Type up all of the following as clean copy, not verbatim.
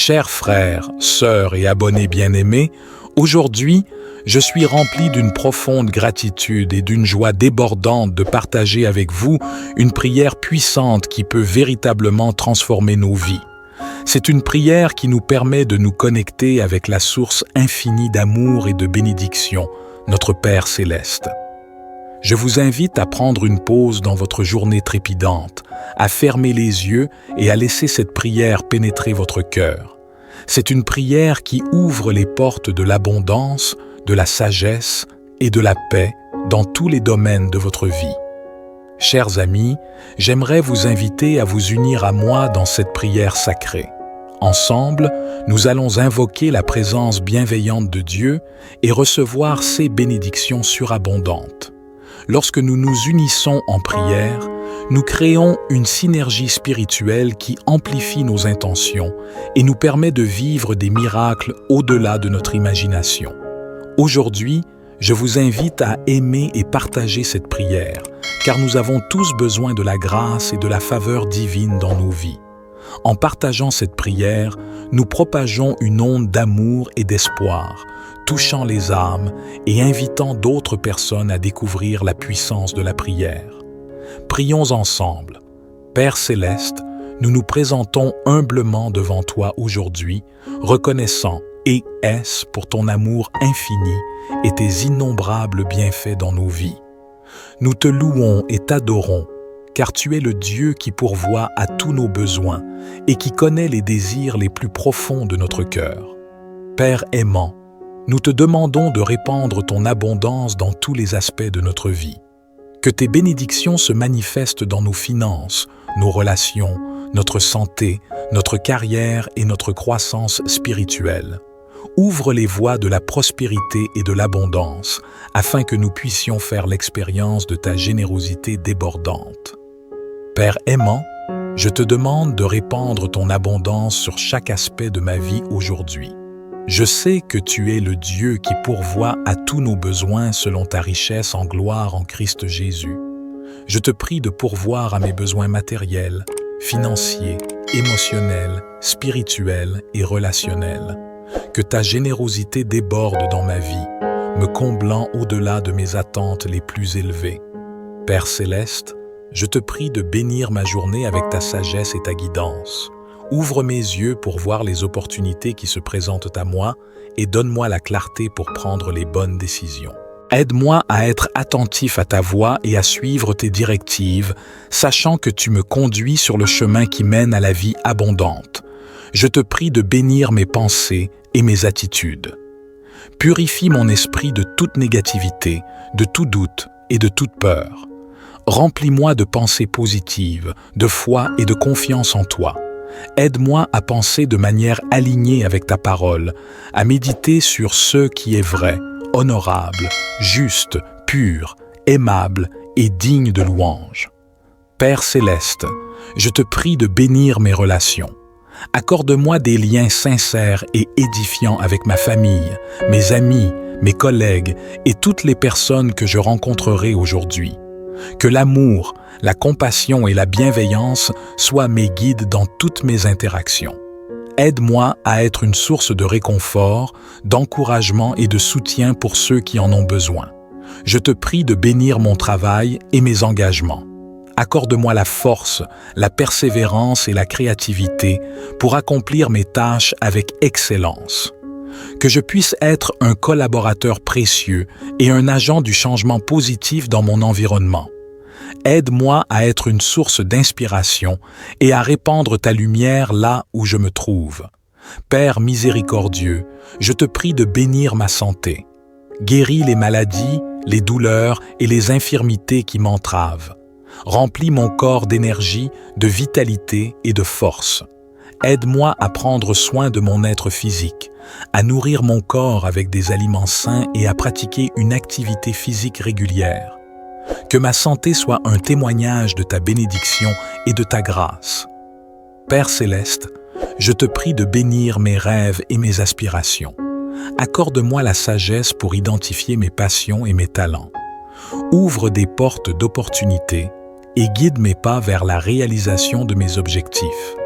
Chers frères, sœurs et abonnés bien-aimés, aujourd'hui, je suis rempli d'une profonde gratitude et d'une joie débordante de partager avec vous une prière puissante qui peut véritablement transformer nos vies. C'est une prière qui nous permet de nous connecter avec la source infinie d'amour et de bénédiction, notre Père céleste. Je vous invite à prendre une pause dans votre journée trépidante, à fermer les yeux et à laisser cette prière pénétrer votre cœur. C'est une prière qui ouvre les portes de l'abondance, de la sagesse et de la paix dans tous les domaines de votre vie. Chers amis, j'aimerais vous inviter à vous unir à moi dans cette prière sacrée. Ensemble, nous allons invoquer la présence bienveillante de Dieu et recevoir ses bénédictions surabondantes. Lorsque nous nous unissons en prière, nous créons une synergie spirituelle qui amplifie nos intentions et nous permet de vivre des miracles au-delà de notre imagination. Aujourd'hui, je vous invite à aimer et partager cette prière, car nous avons tous besoin de la grâce et de la faveur divine dans nos vies. En partageant cette prière, nous propageons une onde d'amour et d'espoir, touchant les âmes et invitant d'autres personnes à découvrir la puissance de la prière. Prions ensemble. Père céleste, nous nous présentons humblement devant toi aujourd'hui, reconnaissant et est-ce pour ton amour infini et tes innombrables bienfaits dans nos vies. Nous te louons et t'adorons, car tu es le Dieu qui pourvoit à tous nos besoins et qui connaît les désirs les plus profonds de notre cœur. Père aimant, nous te demandons de répandre ton abondance dans tous les aspects de notre vie. Que tes bénédictions se manifestent dans nos finances, nos relations, notre santé, notre carrière et notre croissance spirituelle. Ouvre les voies de la prospérité et de l'abondance, afin que nous puissions faire l'expérience de ta générosité débordante. Père aimant, je te demande de répandre ton abondance sur chaque aspect de ma vie aujourd'hui. Je sais que tu es le Dieu qui pourvoit à tous nos besoins selon ta richesse en gloire en Christ Jésus. Je te prie de pourvoir à mes besoins matériels, financiers, émotionnels, spirituels et relationnels. Que ta générosité déborde dans ma vie, me comblant au-delà de mes attentes les plus élevées. Père céleste, je te prie de bénir ma journée avec ta sagesse et ta guidance. Ouvre mes yeux pour voir les opportunités qui se présentent à moi et donne-moi la clarté pour prendre les bonnes décisions. Aide-moi à être attentif à ta voix et à suivre tes directives, sachant que tu me conduis sur le chemin qui mène à la vie abondante. Je te prie de bénir mes pensées et mes attitudes. Purifie mon esprit de toute négativité, de tout doute et de toute peur. Remplis-moi de pensées positives, de foi et de confiance en toi. Aide-moi à penser de manière alignée avec ta parole, à méditer sur ce qui est vrai, honorable, juste, pur, aimable et digne de louange. Père céleste, je te prie de bénir mes relations. Accorde-moi des liens sincères et édifiants avec ma famille, mes amis, mes collègues et toutes les personnes que je rencontrerai aujourd'hui. Que l'amour, la compassion et la bienveillance soient mes guides dans toutes mes interactions. Aide-moi à être une source de réconfort, d'encouragement et de soutien pour ceux qui en ont besoin. Je te prie de bénir mon travail et mes engagements. Accorde-moi la force, la persévérance et la créativité pour accomplir mes tâches avec excellence. Que je puisse être un collaborateur précieux et un agent du changement positif dans mon environnement. Aide-moi à être une source d'inspiration et à répandre ta lumière là où je me trouve. Père miséricordieux, je te prie de bénir ma santé. Guéris les maladies, les douleurs et les infirmités qui m'entravent. Remplis mon corps d'énergie, de vitalité et de force. Aide-moi à prendre soin de mon être physique, à nourrir mon corps avec des aliments sains et à pratiquer une activité physique régulière. Que ma santé soit un témoignage de ta bénédiction et de ta grâce. Père céleste, je te prie de bénir mes rêves et mes aspirations. Accorde-moi la sagesse pour identifier mes passions et mes talents. Ouvre des portes d'opportunités et guide mes pas vers la réalisation de mes objectifs.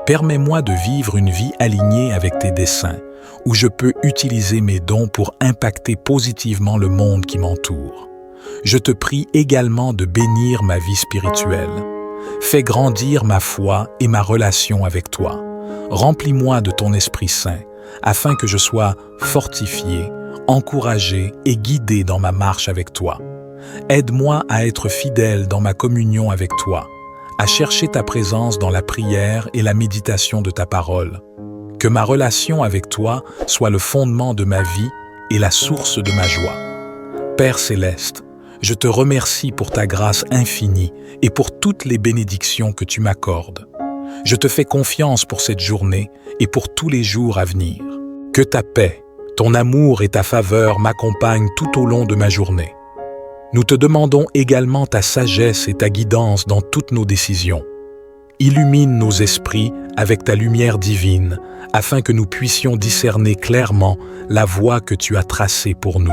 Permets-moi de vivre une vie alignée avec tes desseins, où je peux utiliser mes dons pour impacter positivement le monde qui m'entoure. Je te prie également de bénir ma vie spirituelle. Fais grandir ma foi et ma relation avec toi. Remplis-moi de ton Esprit Saint, afin que je sois fortifié, encouragé et guidé dans ma marche avec toi. Aide-moi à être fidèle dans ma communion avec toi, à chercher ta présence dans la prière et la méditation de ta parole. Que ma relation avec toi soit le fondement de ma vie et la source de ma joie. Père céleste, je te remercie pour ta grâce infinie et pour toutes les bénédictions que tu m'accordes. Je te fais confiance pour cette journée et pour tous les jours à venir. Que ta paix, ton amour et ta faveur m'accompagnent tout au long de ma journée. Nous te demandons également ta sagesse et ta guidance dans toutes nos décisions. Illumine nos esprits avec ta lumière divine, afin que nous puissions discerner clairement la voie que tu as tracée pour nous.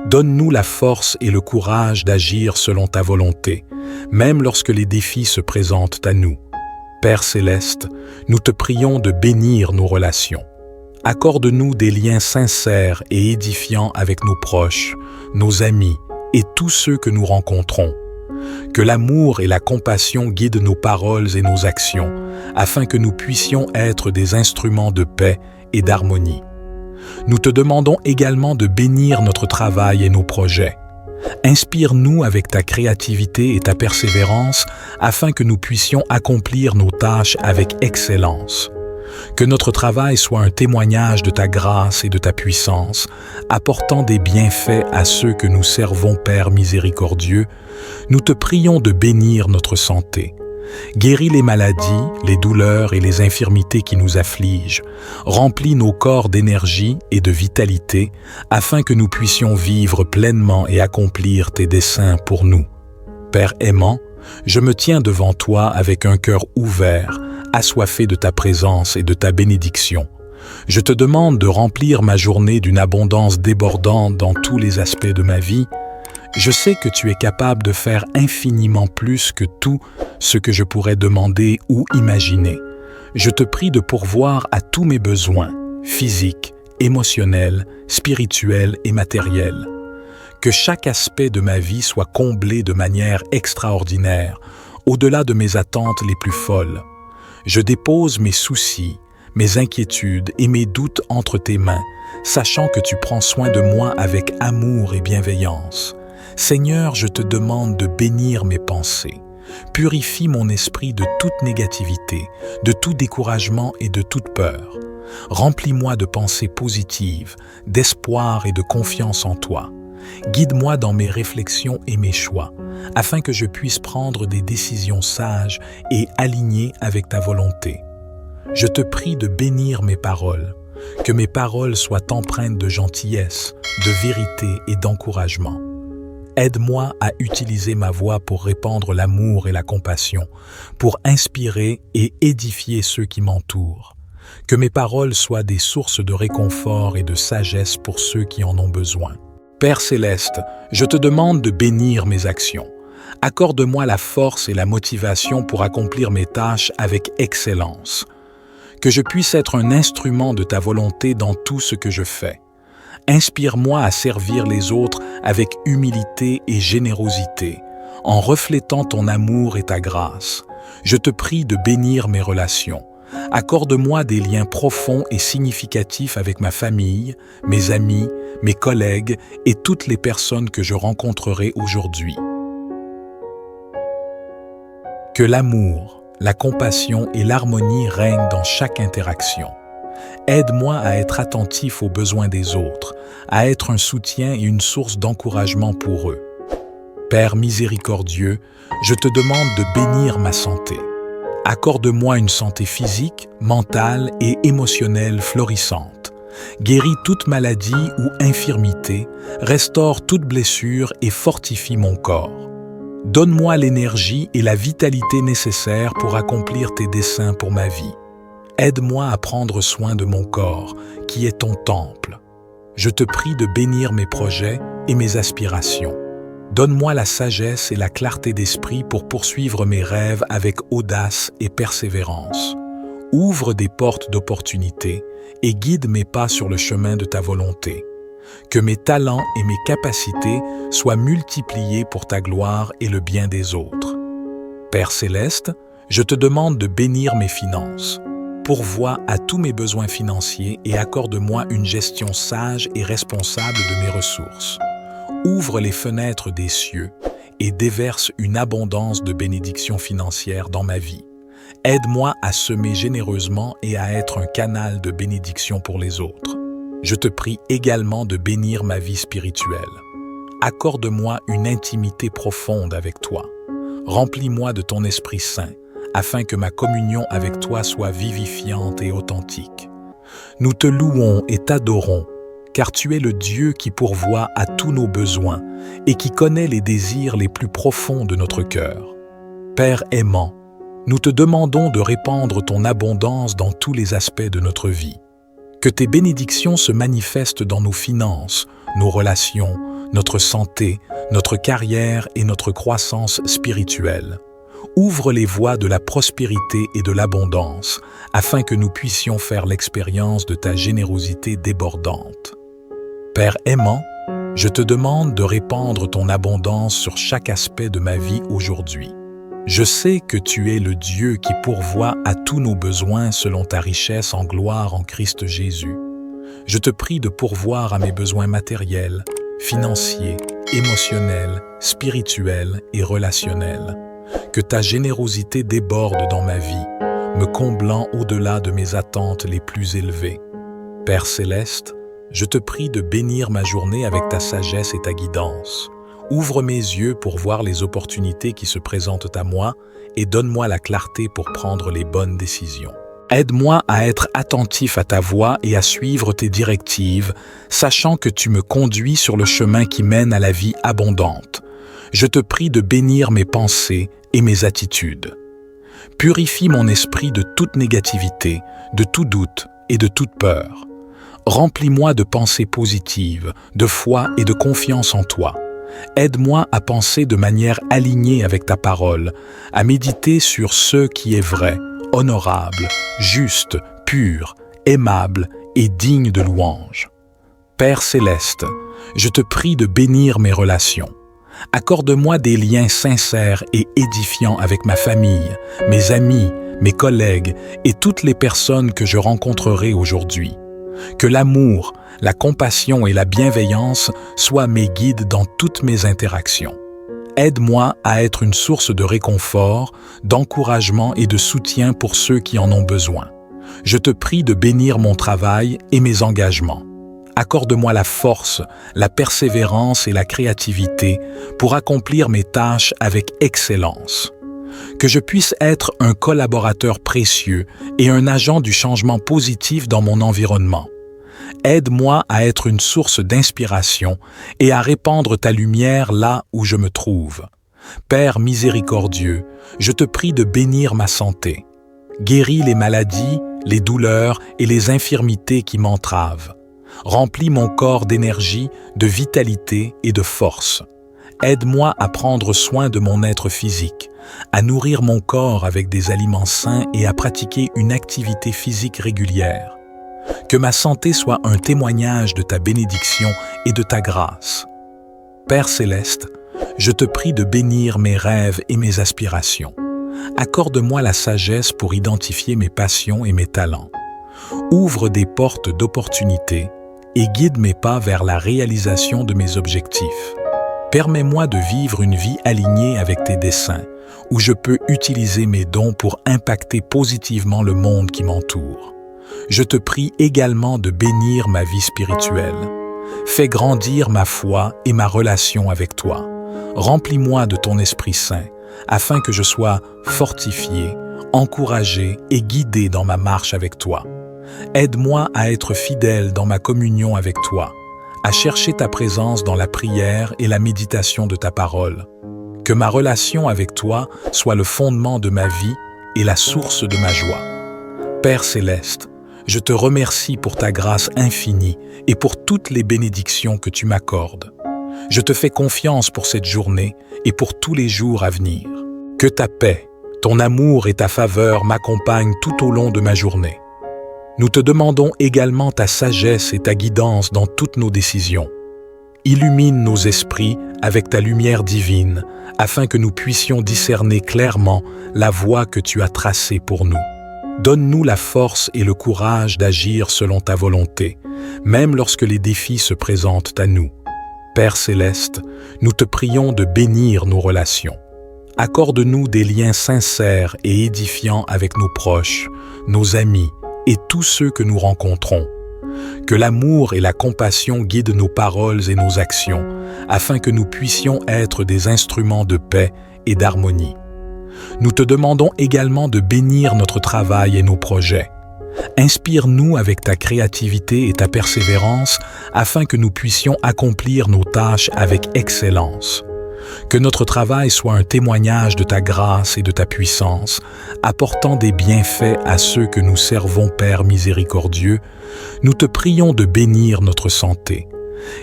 Donne-nous la force et le courage d'agir selon ta volonté, même lorsque les défis se présentent à nous. Père céleste, nous te prions de bénir nos relations. Accorde-nous des liens sincères et édifiants avec nos proches, nos amis et tous ceux que nous rencontrons. Que l'amour et la compassion guident nos paroles et nos actions, afin que nous puissions être des instruments de paix et d'harmonie. Nous te demandons également de bénir notre travail et nos projets. Inspire-nous avec ta créativité et ta persévérance, afin que nous puissions accomplir nos tâches avec excellence. Que notre travail soit un témoignage de ta grâce et de ta puissance, apportant des bienfaits à ceux que nous servons, Père miséricordieux. Nous te prions de bénir notre santé. Guéris les maladies, les douleurs et les infirmités qui nous affligent. Remplis nos corps d'énergie et de vitalité, afin que nous puissions vivre pleinement et accomplir tes desseins pour nous. Père aimant, je me tiens devant toi avec un cœur ouvert, assoiffé de ta présence et de ta bénédiction. Je te demande de remplir ma journée d'une abondance débordante dans tous les aspects de ma vie. Je sais que tu es capable de faire infiniment plus que tout ce que je pourrais demander ou imaginer. Je te prie de pourvoir à tous mes besoins, physiques, émotionnels, spirituels et matériels. Que chaque aspect de ma vie soit comblé de manière extraordinaire, au-delà de mes attentes les plus folles. Je dépose mes soucis, mes inquiétudes et mes doutes entre tes mains, sachant que tu prends soin de moi avec amour et bienveillance. Seigneur, je te demande de bénir mes pensées. Purifie mon esprit de toute négativité, de tout découragement et de toute peur. Remplis-moi de pensées positives, d'espoir et de confiance en toi. Guide-moi dans mes réflexions et mes choix, afin que je puisse prendre des décisions sages et alignées avec ta volonté. Je te prie de bénir mes paroles, que mes paroles soient empreintes de gentillesse, de vérité et d'encouragement. Aide-moi à utiliser ma voix pour répandre l'amour et la compassion, pour inspirer et édifier ceux qui m'entourent. Que mes paroles soient des sources de réconfort et de sagesse pour ceux qui en ont besoin. Père céleste, je te demande de bénir mes actions. Accorde-moi la force et la motivation pour accomplir mes tâches avec excellence. Que je puisse être un instrument de ta volonté dans tout ce que je fais. Inspire-moi à servir les autres avec humilité et générosité, en reflétant ton amour et ta grâce. Je te prie de bénir mes relations. Accorde-moi des liens profonds et significatifs avec ma famille, mes amis, mes collègues et toutes les personnes que je rencontrerai aujourd'hui. Que l'amour, la compassion et l'harmonie règnent dans chaque interaction. Aide-moi à être attentif aux besoins des autres, à être un soutien et une source d'encouragement pour eux. Père miséricordieux, je te demande de bénir ma santé. Accorde-moi une santé physique, mentale et émotionnelle florissante. Guéris toute maladie ou infirmité, restaure toute blessure et fortifie mon corps. Donne-moi l'énergie et la vitalité nécessaires pour accomplir tes desseins pour ma vie. Aide-moi à prendre soin de mon corps, qui est ton temple. Je te prie de bénir mes projets et mes aspirations. Donne-moi la sagesse et la clarté d'esprit pour poursuivre mes rêves avec audace et persévérance. Ouvre des portes d'opportunité et guide mes pas sur le chemin de ta volonté. Que mes talents et mes capacités soient multipliés pour ta gloire et le bien des autres. Père céleste, je te demande de bénir mes finances. Pourvois à tous mes besoins financiers et accorde-moi une gestion sage et responsable de mes ressources. Ouvre les fenêtres des cieux et déverse une abondance de bénédictions financières dans ma vie. Aide-moi à semer généreusement et à être un canal de bénédiction pour les autres. Je te prie également de bénir ma vie spirituelle. Accorde-moi une intimité profonde avec toi. Remplis-moi de ton Esprit Saint, afin que ma communion avec toi soit vivifiante et authentique. Nous te louons et t'adorons, car tu es le Dieu qui pourvoit à tous nos besoins et qui connaît les désirs les plus profonds de notre cœur. Père aimant, nous te demandons de répandre ton abondance dans tous les aspects de notre vie. Que tes bénédictions se manifestent dans nos finances, nos relations, notre santé, notre carrière et notre croissance spirituelle. Ouvre les voies de la prospérité et de l'abondance, afin que nous puissions faire l'expérience de ta générosité débordante. Père aimant, je te demande de répandre ton abondance sur chaque aspect de ma vie aujourd'hui. Je sais que tu es le Dieu qui pourvoit à tous nos besoins selon ta richesse en gloire en Christ Jésus. Je te prie de pourvoir à mes besoins matériels, financiers, émotionnels, spirituels et relationnels. Que ta générosité déborde dans ma vie, me comblant au-delà de mes attentes les plus élevées. Père céleste, je te prie de bénir ma journée avec ta sagesse et ta guidance. Ouvre mes yeux pour voir les opportunités qui se présentent à moi et donne-moi la clarté pour prendre les bonnes décisions. Aide-moi à être attentif à ta voix et à suivre tes directives, sachant que tu me conduis sur le chemin qui mène à la vie abondante. Je te prie de bénir mes pensées et mes attitudes. Purifie mon esprit de toute négativité, de tout doute et de toute peur. Remplis-moi de pensées positives, de foi et de confiance en toi. Aide-moi à penser de manière alignée avec ta parole, à méditer sur ce qui est vrai, honorable, juste, pur, aimable et digne de louange. Père céleste, je te prie de bénir mes relations. Accorde-moi des liens sincères et édifiants avec ma famille, mes amis, mes collègues et toutes les personnes que je rencontrerai aujourd'hui. Que l'amour, la compassion et la bienveillance soient mes guides dans toutes mes interactions. Aide-moi à être une source de réconfort, d'encouragement et de soutien pour ceux qui en ont besoin. Je te prie de bénir mon travail et mes engagements. Accorde-moi la force, la persévérance et la créativité pour accomplir mes tâches avec excellence. Que je puisse être un collaborateur précieux et un agent du changement positif dans mon environnement. Aide-moi à être une source d'inspiration et à répandre ta lumière là où je me trouve. Père miséricordieux, je te prie de bénir ma santé. Guéris les maladies, les douleurs et les infirmités qui m'entravent. Remplis mon corps d'énergie, de vitalité et de force. Aide-moi à prendre soin de mon être physique, à nourrir mon corps avec des aliments sains et à pratiquer une activité physique régulière. Que ma santé soit un témoignage de ta bénédiction et de ta grâce. Père céleste, je te prie de bénir mes rêves et mes aspirations. Accorde-moi la sagesse pour identifier mes passions et mes talents. Ouvre des portes d'opportunités et guide mes pas vers la réalisation de mes objectifs. Permets-moi de vivre une vie alignée avec tes desseins, où je peux utiliser mes dons pour impacter positivement le monde qui m'entoure. Je te prie également de bénir ma vie spirituelle. Fais grandir ma foi et ma relation avec toi. Remplis-moi de ton Esprit Saint, afin que je sois fortifié, encouragé et guidé dans ma marche avec toi. Aide-moi à être fidèle dans ma communion avec toi, à chercher ta présence dans la prière et la méditation de ta parole. Que ma relation avec toi soit le fondement de ma vie et la source de ma joie. Père céleste, je te remercie pour ta grâce infinie et pour toutes les bénédictions que tu m'accordes. Je te fais confiance pour cette journée et pour tous les jours à venir. Que ta paix, Ton amour et ta faveur m'accompagnent tout au long de ma journée. Nous te demandons également ta sagesse et ta guidance dans toutes nos décisions. Illumine nos esprits avec ta lumière divine, afin que nous puissions discerner clairement la voie que tu as tracée pour nous. Donne-nous la force et le courage d'agir selon ta volonté, même lorsque les défis se présentent à nous. Père céleste, nous te prions de bénir nos relations. Accorde-nous des liens sincères et édifiants avec nos proches, nos amis et tous ceux que nous rencontrons. Que l'amour et la compassion guident nos paroles et nos actions, afin que nous puissions être des instruments de paix et d'harmonie. Nous te demandons également de bénir notre travail et nos projets. Inspire-nous avec ta créativité et ta persévérance, afin que nous puissions accomplir nos tâches avec excellence. Que notre travail soit un témoignage de ta grâce et de ta puissance, apportant des bienfaits à ceux que nous servons, Père miséricordieux. Nous te prions de bénir notre santé.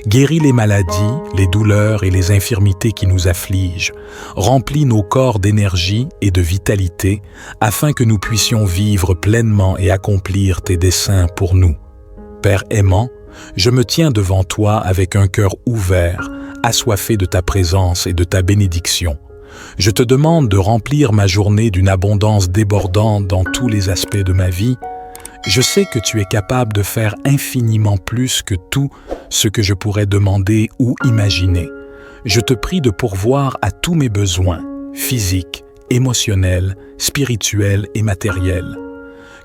Guéris les maladies, les douleurs et les infirmités qui nous affligent. Remplis nos corps d'énergie et de vitalité, afin que nous puissions vivre pleinement et accomplir tes desseins pour nous. Père aimant, je me tiens devant toi avec un cœur ouvert, assoiffé de ta présence et de ta bénédiction. Je te demande de remplir ma journée d'une abondance débordante dans tous les aspects de ma vie. Je sais que tu es capable de faire infiniment plus que tout ce que je pourrais demander ou imaginer. Je te prie de pourvoir à tous mes besoins, physiques, émotionnels, spirituels et matériels.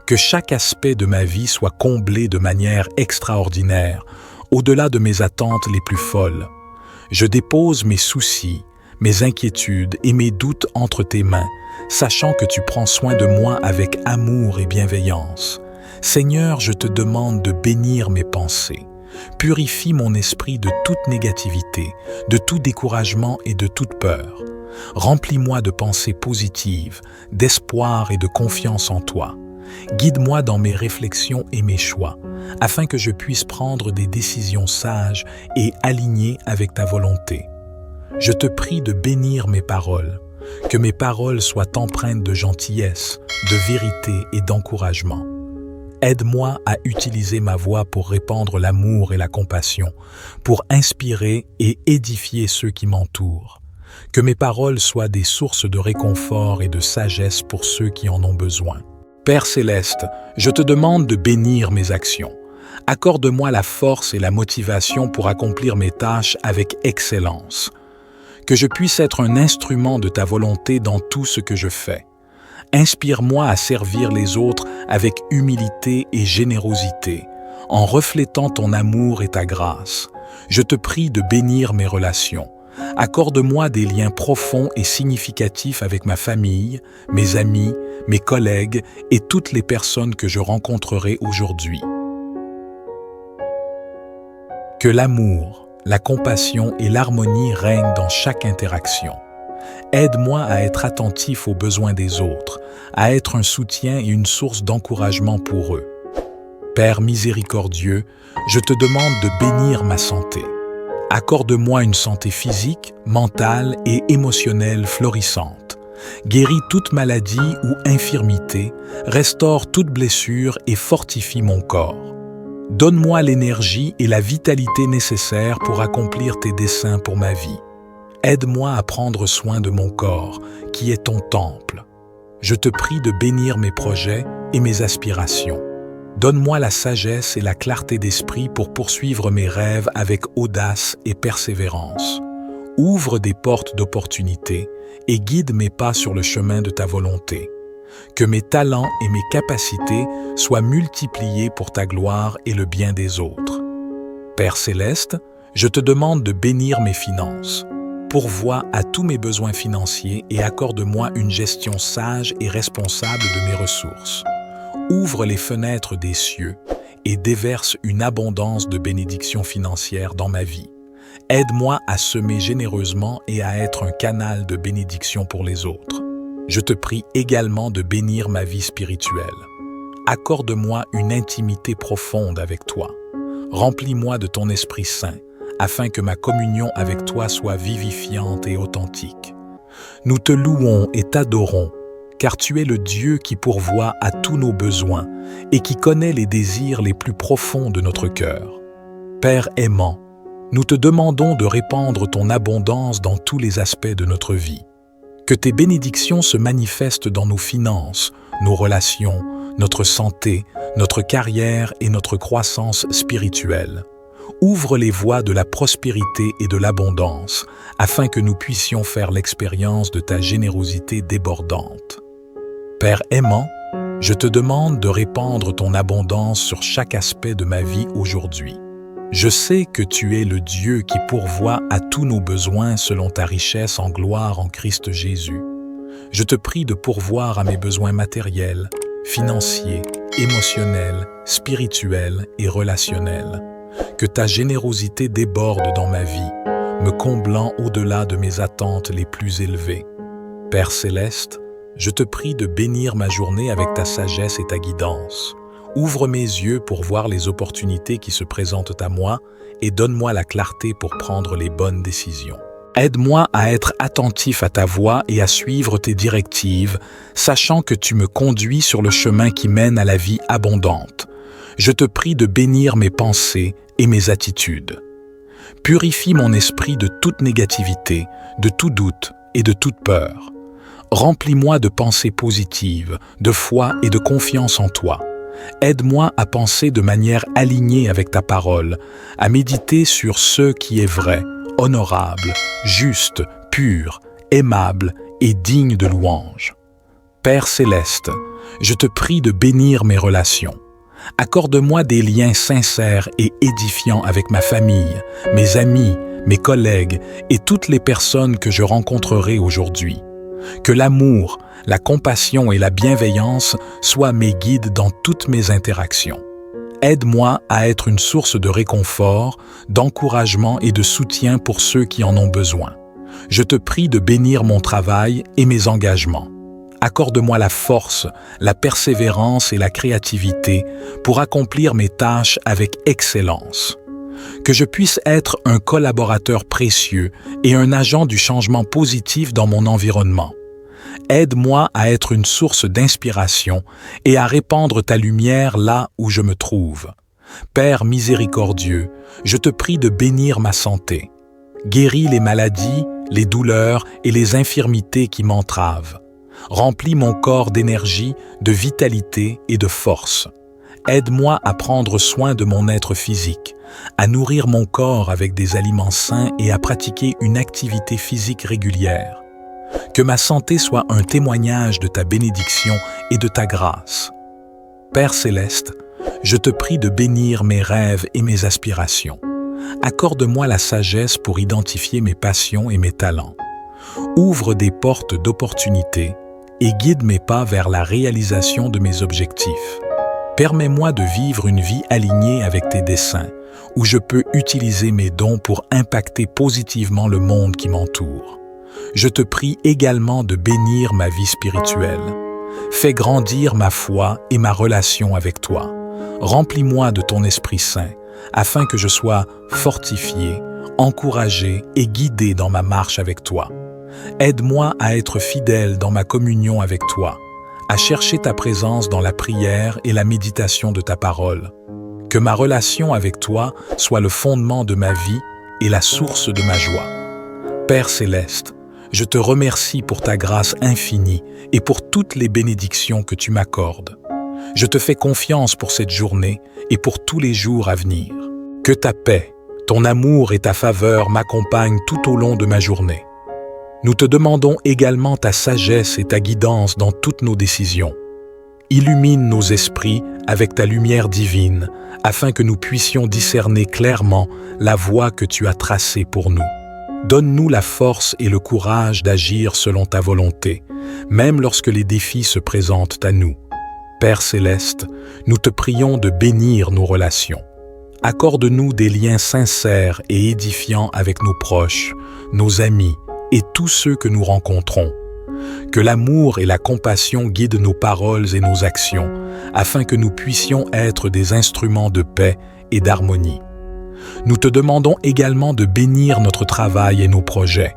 Que chaque aspect de ma vie soit comblé de manière extraordinaire, au-delà de mes attentes les plus folles. Je dépose mes soucis, mes inquiétudes et mes doutes entre tes mains, sachant que tu prends soin de moi avec amour et bienveillance. Seigneur, je te demande de bénir mes pensées. Purifie mon esprit de toute négativité, de tout découragement et de toute peur. Remplis-moi de pensées positives, d'espoir et de confiance en toi. Guide-moi dans mes réflexions et mes choix, afin que je puisse prendre des décisions sages et alignées avec ta volonté. Je te prie de bénir mes paroles, que mes paroles soient empreintes de gentillesse, de vérité et d'encouragement. Aide-moi à utiliser ma voix pour répandre l'amour et la compassion, pour inspirer et édifier ceux qui m'entourent. Que mes paroles soient des sources de réconfort et de sagesse pour ceux qui en ont besoin. Père céleste, je te demande de bénir mes actions. Accorde-moi la force et la motivation pour accomplir mes tâches avec excellence. Que je puisse être un instrument de ta volonté dans tout ce que je fais. Inspire-moi à servir les autres avec humilité et générosité, en reflétant ton amour et ta grâce. Je te prie de bénir mes relations. Accorde-moi des liens profonds et significatifs avec ma famille, mes amis, mes collègues et toutes les personnes que je rencontrerai aujourd'hui. Que l'amour, la compassion et l'harmonie règnent dans chaque interaction. Aide-moi à être attentif aux besoins des autres, à être un soutien et une source d'encouragement pour eux. Père miséricordieux, je te demande de bénir ma santé. Accorde-moi une santé physique, mentale et émotionnelle florissante. Guéris toute maladie ou infirmité, restaure toute blessure et fortifie mon corps. Donne-moi l'énergie et la vitalité nécessaires pour accomplir tes desseins pour ma vie. Aide-moi à prendre soin de mon corps, qui est ton temple. Je te prie de bénir mes projets et mes aspirations. Donne-moi la sagesse et la clarté d'esprit pour poursuivre mes rêves avec audace et persévérance. Ouvre des portes d'opportunités et guide mes pas sur le chemin de ta volonté. Que mes talents et mes capacités soient multipliés pour ta gloire et le bien des autres. Père céleste, je te demande de bénir mes finances. Pourvois à tous mes besoins financiers et accorde-moi une gestion sage et responsable de mes ressources. Ouvre les fenêtres des cieux et déverse une abondance de bénédictions financières dans ma vie. Aide-moi à semer généreusement et à être un canal de bénédiction pour les autres. Je te prie également de bénir ma vie spirituelle. Accorde-moi une intimité profonde avec toi. Remplis-moi de ton Esprit Saint, afin que ma communion avec toi soit vivifiante et authentique. Nous te louons et t'adorons, car tu es le Dieu qui pourvoit à tous nos besoins et qui connaît les désirs les plus profonds de notre cœur. Père aimant, nous te demandons de répandre ton abondance dans tous les aspects de notre vie. Que tes bénédictions se manifestent dans nos finances, nos relations, notre santé, notre carrière et notre croissance spirituelle. Ouvre les voies de la prospérité et de l'abondance, afin que nous puissions faire l'expérience de ta générosité débordante. Père aimant, je te demande de répandre ton abondance sur chaque aspect de ma vie aujourd'hui. Je sais que tu es le Dieu qui pourvoit à tous nos besoins selon ta richesse en gloire en Christ Jésus. Je te prie de pourvoir à mes besoins matériels, financiers, émotionnels, spirituels et relationnels. Que ta générosité déborde dans ma vie, me comblant au-delà de mes attentes les plus élevées. Père céleste, je te prie de bénir ma journée avec ta sagesse et ta guidance. Ouvre mes yeux pour voir les opportunités qui se présentent à moi et donne-moi la clarté pour prendre les bonnes décisions. Aide-moi à être attentif à ta voix et à suivre tes directives, sachant que tu me conduis sur le chemin qui mène à la vie abondante. Je te prie de bénir mes pensées et mes attitudes. Purifie mon esprit de toute négativité, de tout doute et de toute peur. Remplis-moi de pensées positives, de foi et de confiance en toi. Aide-moi à penser de manière alignée avec ta parole, à méditer sur ce qui est vrai, honorable, juste, pur, aimable et digne de louange. Père céleste, je te prie de bénir mes relations. Accorde-moi des liens sincères et édifiants avec ma famille, mes amis, mes collègues et toutes les personnes que je rencontrerai aujourd'hui. Que l'amour, la compassion et la bienveillance soient mes guides dans toutes mes interactions. Aide-moi à être une source de réconfort, d'encouragement et de soutien pour ceux qui en ont besoin. Je te prie de bénir mon travail et mes engagements. Accorde-moi la force, la persévérance et la créativité pour accomplir mes tâches avec excellence. Que je puisse être un collaborateur précieux et un agent du changement positif dans mon environnement. Aide-moi à être une source d'inspiration et à répandre ta lumière là où je me trouve. Père miséricordieux, je te prie de bénir ma santé. Guéris les maladies, les douleurs et les infirmités qui m'entravent. Remplis mon corps d'énergie, de vitalité et de force. Aide-moi à prendre soin de mon être physique, à nourrir mon corps avec des aliments sains et à pratiquer une activité physique régulière. Que ma santé soit un témoignage de ta bénédiction et de ta grâce. Père céleste, je te prie de bénir mes rêves et mes aspirations. Accorde-moi la sagesse pour identifier mes passions et mes talents. Ouvre des portes d'opportunités et guide mes pas vers la réalisation de mes objectifs. Permets-moi de vivre une vie alignée avec tes desseins, où je peux utiliser mes dons pour impacter positivement le monde qui m'entoure. Je te prie également de bénir ma vie spirituelle. Fais grandir ma foi et ma relation avec toi. Remplis-moi de ton Esprit Saint, afin que je sois fortifié, encouragé et guidé dans ma marche avec toi. Aide-moi à être fidèle dans ma communion avec toi, à chercher ta présence dans la prière et la méditation de ta parole. Que ma relation avec toi soit le fondement de ma vie et la source de ma joie. Père céleste, je te remercie pour ta grâce infinie et pour toutes les bénédictions que tu m'accordes. Je te fais confiance pour cette journée et pour tous les jours à venir. Que ta paix, ton amour et ta faveur m'accompagnent tout au long de ma journée. Nous te demandons également ta sagesse et ta guidance dans toutes nos décisions. Illumine nos esprits avec ta lumière divine, afin que nous puissions discerner clairement la voie que tu as tracée pour nous. Donne-nous la force et le courage d'agir selon ta volonté, même lorsque les défis se présentent à nous. Père céleste, nous te prions de bénir nos relations. Accorde-nous des liens sincères et édifiants avec nos proches, nos amis et tous ceux que nous rencontrons. Que l'amour et la compassion guident nos paroles et nos actions, afin que nous puissions être des instruments de paix et d'harmonie. Nous te demandons également de bénir notre travail et nos projets.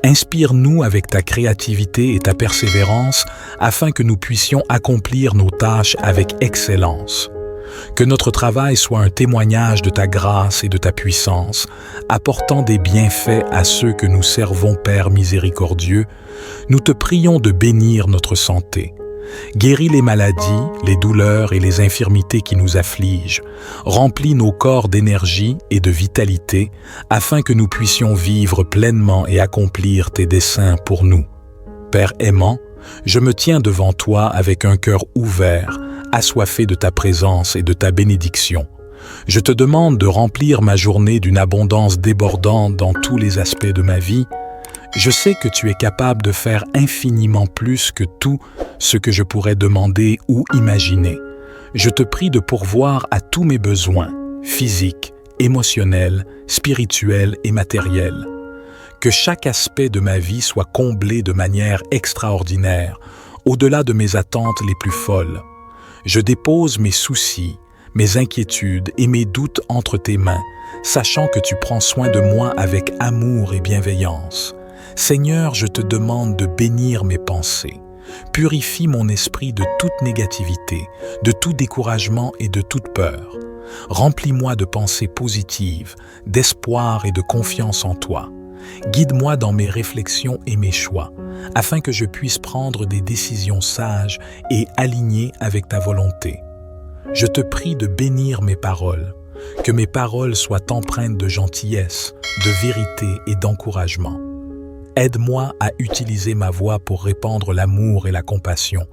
Inspire-nous avec ta créativité et ta persévérance afin que nous puissions accomplir nos tâches avec excellence. Que notre travail soit un témoignage de ta grâce et de ta puissance, apportant des bienfaits à ceux que nous servons, Père miséricordieux. Nous te prions de bénir notre santé. Guéris les maladies, les douleurs et les infirmités qui nous affligent. Remplis nos corps d'énergie et de vitalité, afin que nous puissions vivre pleinement et accomplir tes desseins pour nous. Père aimant, je me tiens devant toi avec un cœur ouvert, assoiffé de ta présence et de ta bénédiction. Je te demande de remplir ma journée d'une abondance débordante dans tous les aspects de ma vie. Je sais que tu es capable de faire infiniment plus que tout ce que je pourrais demander ou imaginer. Je te prie de pourvoir à tous mes besoins, physiques, émotionnels, spirituels et matériels. Que chaque aspect de ma vie soit comblé de manière extraordinaire, au-delà de mes attentes les plus folles. Je dépose mes soucis, mes inquiétudes et mes doutes entre tes mains, sachant que tu prends soin de moi avec amour et bienveillance. Seigneur, je te demande de bénir mes pensées. Purifie mon esprit de toute négativité, de tout découragement et de toute peur. Remplis-moi de pensées positives, d'espoir et de confiance en toi. Guide-moi dans mes réflexions et mes choix, afin que je puisse prendre des décisions sages et alignées avec ta volonté. Je te prie de bénir mes paroles, que mes paroles soient empreintes de gentillesse, de vérité et d'encouragement. Aide-moi à utiliser ma voix pour répandre l'amour et la compassion,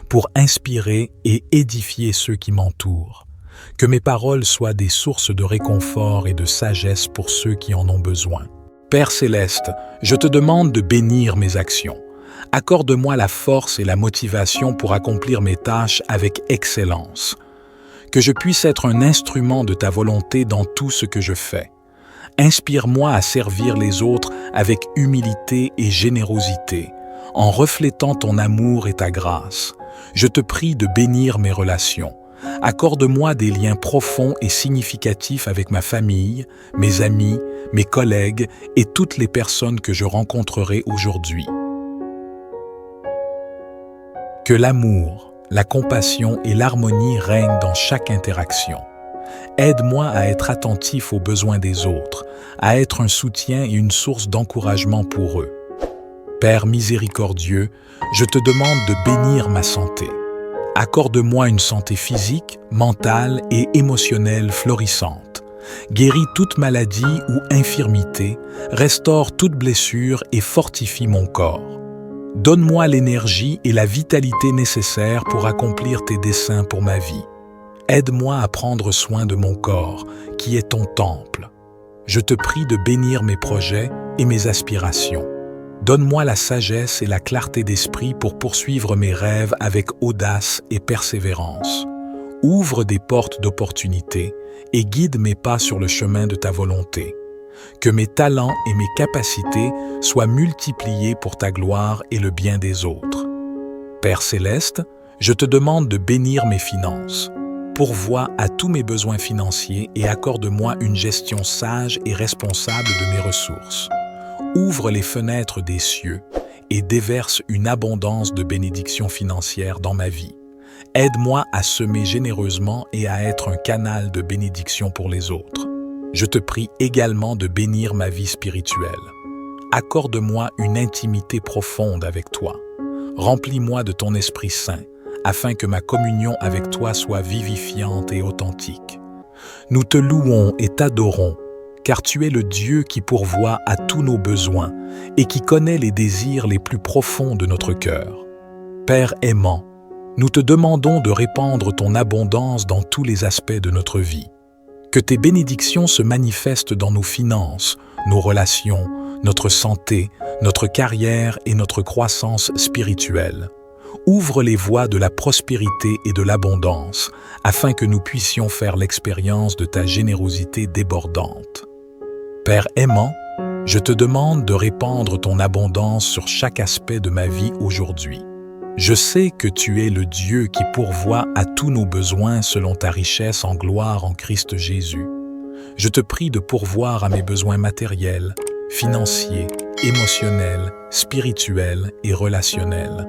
pour inspirer et édifier ceux qui m'entourent. Que mes paroles soient des sources de réconfort et de sagesse pour ceux qui en ont besoin. Père céleste, je te demande de bénir mes actions. Accorde-moi la force et la motivation pour accomplir mes tâches avec excellence. Que je puisse être un instrument de ta volonté dans tout ce que je fais. Inspire-moi à servir les autres avec humilité et générosité, en reflétant ton amour et ta grâce. Je te prie de bénir mes relations. Accorde-moi des liens profonds et significatifs avec ma famille, mes amis, mes collègues et toutes les personnes que je rencontrerai aujourd'hui. Que l'amour, la compassion et l'harmonie règnent dans chaque interaction. Aide-moi à être attentif aux besoins des autres, à être un soutien et une source d'encouragement pour eux. Père miséricordieux, je te demande de bénir ma santé. Accorde-moi une santé physique, mentale et émotionnelle florissante. Guéris toute maladie ou infirmité, restaure toute blessure et fortifie mon corps. Donne-moi l'énergie et la vitalité nécessaires pour accomplir tes desseins pour ma vie. Aide-moi à prendre soin de mon corps, qui est ton temple. Je te prie de bénir mes projets et mes aspirations. Donne-moi la sagesse et la clarté d'esprit pour poursuivre mes rêves avec audace et persévérance. Ouvre des portes d'opportunité et guide mes pas sur le chemin de ta volonté. Que mes talents et mes capacités soient multipliés pour ta gloire et le bien des autres. Père céleste, je te demande de bénir mes finances. Pourvois à tous mes besoins financiers et accorde-moi une gestion sage et responsable de mes ressources. Ouvre les fenêtres des cieux et déverse une abondance de bénédictions financières dans ma vie. Aide-moi à semer généreusement et à être un canal de bénédiction pour les autres. Je te prie également de bénir ma vie spirituelle. Accorde-moi une intimité profonde avec toi. Remplis-moi de ton Esprit Saint, afin que ma communion avec toi soit vivifiante et authentique. Nous te louons et t'adorons, car tu es le Dieu qui pourvoit à tous nos besoins et qui connaît les désirs les plus profonds de notre cœur. Père aimant, nous te demandons de répandre ton abondance dans tous les aspects de notre vie. Que tes bénédictions se manifestent dans nos finances, nos relations, notre santé, notre carrière et notre croissance spirituelle. Ouvre les voies de la prospérité et de l'abondance, afin que nous puissions faire l'expérience de ta générosité débordante. Père aimant, je te demande de répandre ton abondance sur chaque aspect de ma vie aujourd'hui. Je sais que tu es le Dieu qui pourvoit à tous nos besoins selon ta richesse en gloire en Christ Jésus. Je te prie de pourvoir à mes besoins matériels, financiers, émotionnelle, spirituelle et relationnelle.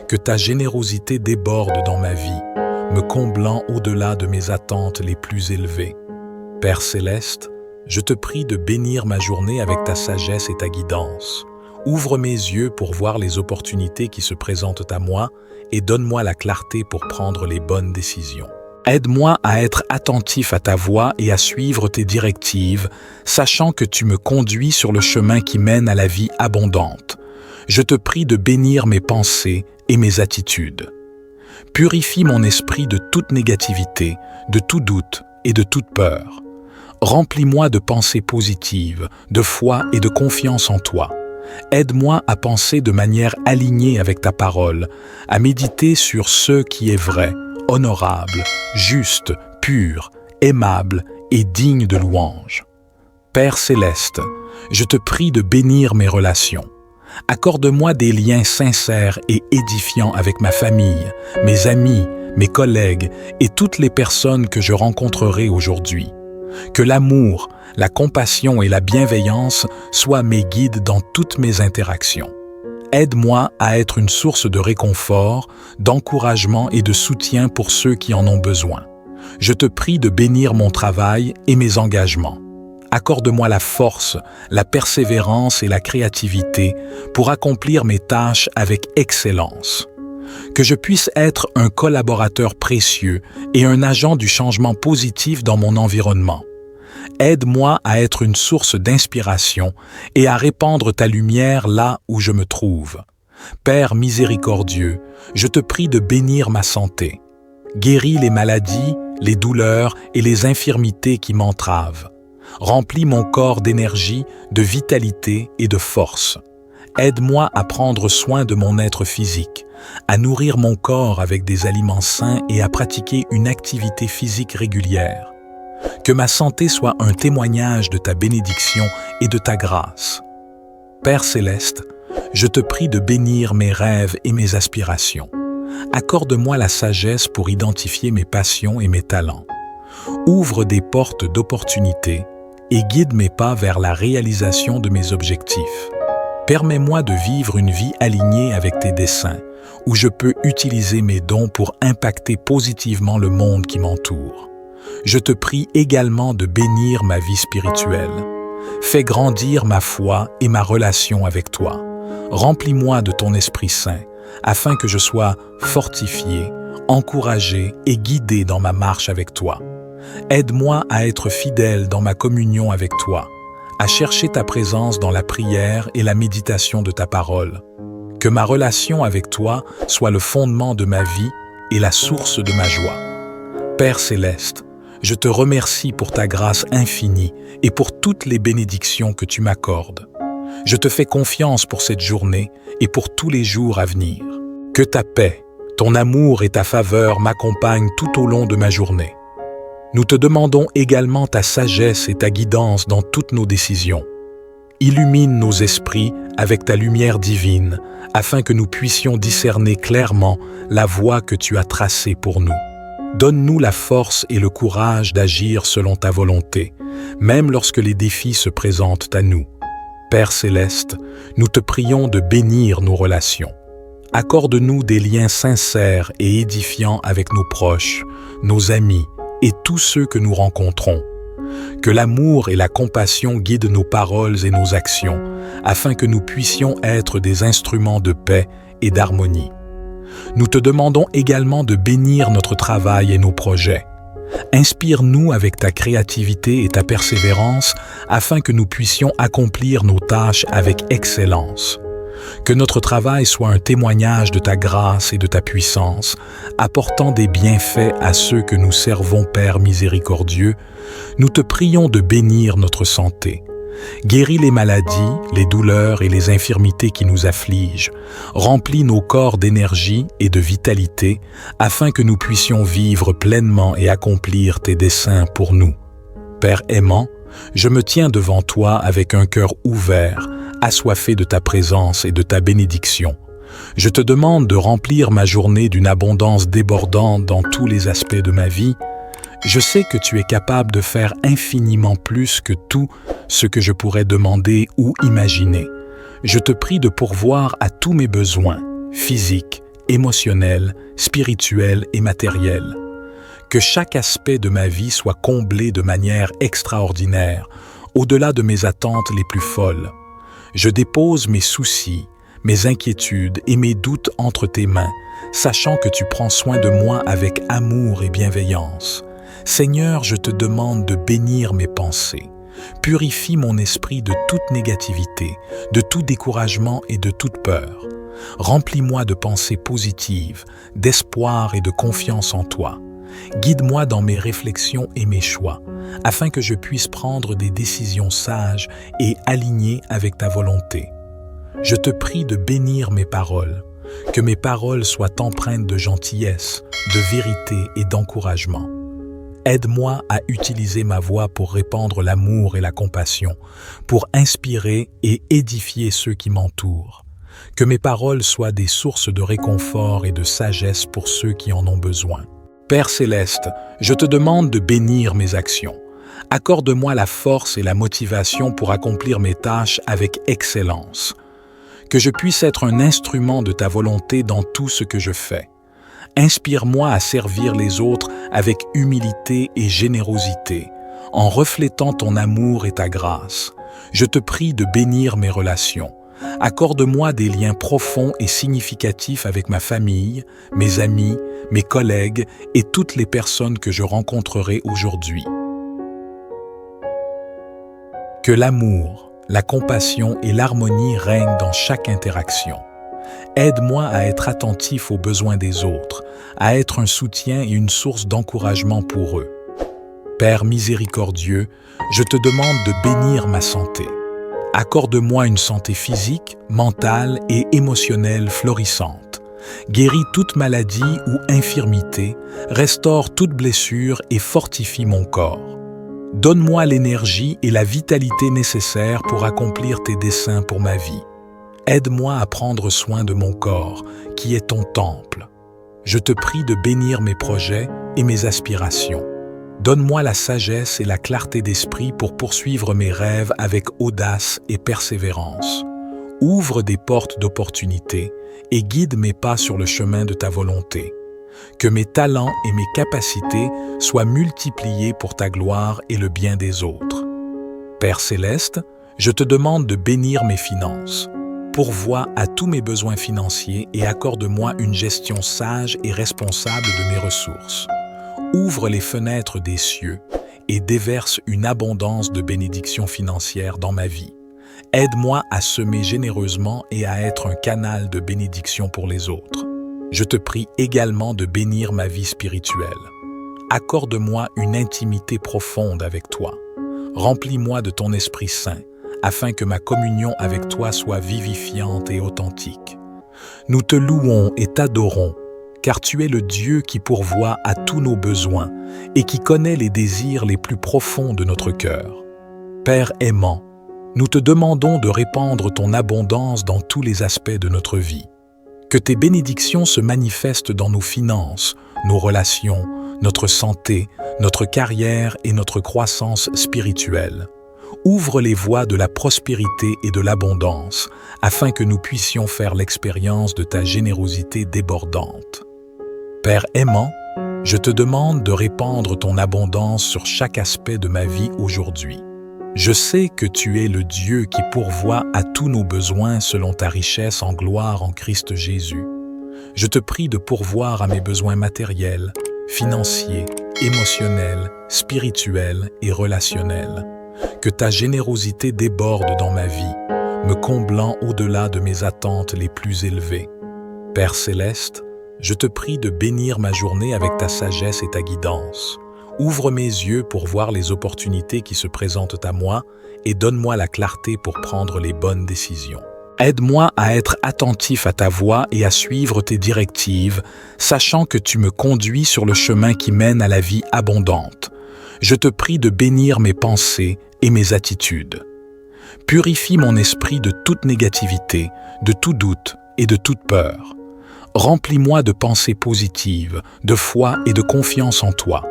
Que ta générosité déborde dans ma vie, me comblant au-delà de mes attentes les plus élevées. Père céleste, je te prie de bénir ma journée avec ta sagesse et ta guidance. Ouvre mes yeux pour voir les opportunités qui se présentent à moi et donne-moi la clarté pour prendre les bonnes décisions. Aide-moi à être attentif à ta voix et à suivre tes directives, sachant que tu me conduis sur le chemin qui mène à la vie abondante. Je te prie de bénir mes pensées et mes attitudes. Purifie mon esprit de toute négativité, de tout doute et de toute peur. Remplis-moi de pensées positives, de foi et de confiance en toi. Aide-moi à penser de manière alignée avec ta parole, à méditer sur ce qui est vrai, honorable, juste, pur, aimable et digne de louange. Père céleste, je te prie de bénir mes relations. Accorde-moi des liens sincères et édifiants avec ma famille, mes amis, mes collègues et toutes les personnes que je rencontrerai aujourd'hui. Que l'amour, la compassion et la bienveillance soient mes guides dans toutes mes interactions. Aide-moi à être une source de réconfort, d'encouragement et de soutien pour ceux qui en ont besoin. Je te prie de bénir mon travail et mes engagements. Accorde-moi la force, la persévérance et la créativité pour accomplir mes tâches avec excellence. Que je puisse être un collaborateur précieux et un agent du changement positif dans mon environnement. Aide-moi à être une source d'inspiration et à répandre ta lumière là où je me trouve. Père miséricordieux, je te prie de bénir ma santé. Guéris les maladies, les douleurs et les infirmités qui m'entravent. Remplis mon corps d'énergie, de vitalité et de force. Aide-moi à prendre soin de mon être physique, à nourrir mon corps avec des aliments sains et à pratiquer une activité physique régulière. Que ma santé soit un témoignage de ta bénédiction et de ta grâce. Père céleste, je te prie de bénir mes rêves et mes aspirations. Accorde-moi la sagesse pour identifier mes passions et mes talents. Ouvre des portes d'opportunités et guide mes pas vers la réalisation de mes objectifs. Permets-moi de vivre une vie alignée avec tes desseins, où je peux utiliser mes dons pour impacter positivement le monde qui m'entoure. Je te prie également de bénir ma vie spirituelle. Fais grandir ma foi et ma relation avec toi. Remplis-moi de ton Esprit Saint, afin que je sois fortifié, encouragé et guidé dans ma marche avec toi. Aide-moi à être fidèle dans ma communion avec toi, à chercher ta présence dans la prière et la méditation de ta parole. Que ma relation avec toi soit le fondement de ma vie et la source de ma joie. Père céleste, je te remercie pour ta grâce infinie et pour toutes les bénédictions que tu m'accordes. Je te fais confiance pour cette journée et pour tous les jours à venir. Que ta paix, ton amour et ta faveur m'accompagnent tout au long de ma journée. Nous te demandons également ta sagesse et ta guidance dans toutes nos décisions. Illumine nos esprits avec ta lumière divine, afin que nous puissions discerner clairement la voie que tu as tracée pour nous. Donne-nous la force et le courage d'agir selon ta volonté, même lorsque les défis se présentent à nous. Père céleste, nous te prions de bénir nos relations. Accorde-nous des liens sincères et édifiants avec nos proches, nos amis et tous ceux que nous rencontrons. Que l'amour et la compassion guident nos paroles et nos actions, afin que nous puissions être des instruments de paix et d'harmonie. Nous te demandons également de bénir notre travail et nos projets. Inspire-nous avec ta créativité et ta persévérance afin que nous puissions accomplir nos tâches avec excellence. Que notre travail soit un témoignage de ta grâce et de ta puissance, apportant des bienfaits à ceux que nous servons, Père miséricordieux. Nous te prions de bénir notre santé. Guéris les maladies, les douleurs et les infirmités qui nous affligent. Remplis nos corps d'énergie et de vitalité, afin que nous puissions vivre pleinement et accomplir tes desseins pour nous. Père aimant, je me tiens devant toi avec un cœur ouvert, assoiffé de ta présence et de ta bénédiction. Je te demande de remplir ma journée d'une abondance débordante dans tous les aspects de ma vie. Je sais que tu es capable de faire infiniment plus que tout ce que je pourrais demander ou imaginer. je te prie de pourvoir à tous mes besoins, physiques, émotionnels, spirituels et matériels. Que chaque aspect de ma vie soit comblé de manière extraordinaire, au-delà de mes attentes les plus folles. Je dépose mes soucis, mes inquiétudes et mes doutes entre tes mains, sachant que tu prends soin de moi avec amour et bienveillance. Seigneur, je te demande de bénir mes pensées. Purifie mon esprit de toute négativité, de tout découragement et de toute peur. Remplis-moi de pensées positives, d'espoir et de confiance en toi. Guide-moi dans mes réflexions et mes choix, afin que je puisse prendre des décisions sages et alignées avec ta volonté. Je te prie de bénir mes paroles, que mes paroles soient empreintes de gentillesse, de vérité et d'encouragement. Aide-moi à utiliser ma voix pour répandre l'amour et la compassion, pour inspirer et édifier ceux qui m'entourent. Que mes paroles soient des sources de réconfort et de sagesse pour ceux qui en ont besoin. Père céleste, je te demande de bénir mes actions. Accorde-moi la force et la motivation pour accomplir mes tâches avec excellence. Que je puisse être un instrument de ta volonté dans tout ce que je fais. Inspire-moi à servir les autres avec humilité et générosité, en reflétant ton amour et ta grâce. Je te prie de bénir mes relations. Accorde-moi des liens profonds et significatifs avec ma famille, mes amis, mes collègues et toutes les personnes que je rencontrerai aujourd'hui. Que l'amour, la compassion et l'harmonie règnent dans chaque interaction. Aide-moi à être attentif aux besoins des autres, à être un soutien et une source d'encouragement pour eux. Père miséricordieux, je te demande de bénir ma santé. Accorde-moi une santé physique, mentale et émotionnelle florissante. Guéris toute maladie ou infirmité, restaure toute blessure et fortifie mon corps. Donne-moi l'énergie et la vitalité nécessaires pour accomplir tes desseins pour ma vie. Aide-moi à prendre soin de mon corps, qui est ton temple. Je te prie de bénir mes projets et mes aspirations. Donne-moi la sagesse et la clarté d'esprit pour poursuivre mes rêves avec audace et persévérance. Ouvre des portes d'opportunités et guide mes pas sur le chemin de ta volonté. Que mes talents et mes capacités soient multipliés pour ta gloire et le bien des autres. Père céleste, je te demande de bénir mes finances. Pourvois à tous mes besoins financiers et accorde-moi une gestion sage et responsable de mes ressources. Ouvre les fenêtres des cieux et déverse une abondance de bénédictions financières dans ma vie. Aide-moi à semer généreusement et à être un canal de bénédiction pour les autres. Je te prie également de bénir ma vie spirituelle. Accorde-moi une intimité profonde avec toi. Remplis-moi de ton Esprit Saint, afin que ma communion avec toi soit vivifiante et authentique. Nous te louons et t'adorons, car tu es le Dieu qui pourvoit à tous nos besoins et qui connaît les désirs les plus profonds de notre cœur. Père aimant, nous te demandons de répandre ton abondance dans tous les aspects de notre vie. Que tes bénédictions se manifestent dans nos finances, nos relations, notre santé, notre carrière et notre croissance spirituelle. Ouvre les voies de la prospérité et de l'abondance, afin que nous puissions faire l'expérience de ta générosité débordante. Père aimant, je te demande de répandre ton abondance sur chaque aspect de ma vie aujourd'hui. Je sais que tu es le Dieu qui pourvoit à tous nos besoins selon ta richesse en gloire en Christ Jésus. Je te prie de pourvoir à mes besoins matériels, financiers, émotionnels, spirituels et relationnels. Que ta générosité déborde dans ma vie, me comblant au-delà de mes attentes les plus élevées. Père céleste, je te prie de bénir ma journée avec ta sagesse et ta guidance. Ouvre mes yeux pour voir les opportunités qui se présentent à moi et donne-moi la clarté pour prendre les bonnes décisions. Aide-moi à être attentif à ta voix et à suivre tes directives, sachant que tu me conduis sur le chemin qui mène à la vie abondante. Je te prie de bénir mes pensées et mes attitudes. Purifie mon esprit de toute négativité, de tout doute et de toute peur. Remplis-moi de pensées positives, de foi et de confiance en toi.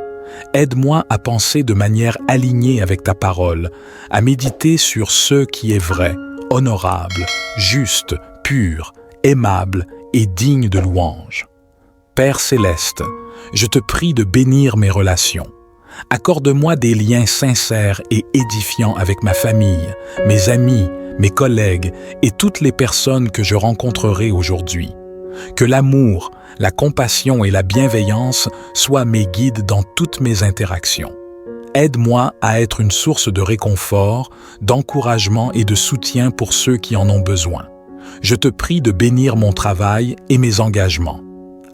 Aide-moi à penser de manière alignée avec ta parole, à méditer sur ce qui est vrai, honorable, juste, pur, aimable et digne de louange. Père céleste, je te prie de bénir mes relations. Accorde-moi des liens sincères et édifiants avec ma famille, mes amis, mes collègues et toutes les personnes que je rencontrerai aujourd'hui. Que l'amour, la compassion et la bienveillance soient mes guides dans toutes mes interactions. Aide-moi à être une source de réconfort, d'encouragement et de soutien pour ceux qui en ont besoin. Je te prie de bénir mon travail et mes engagements.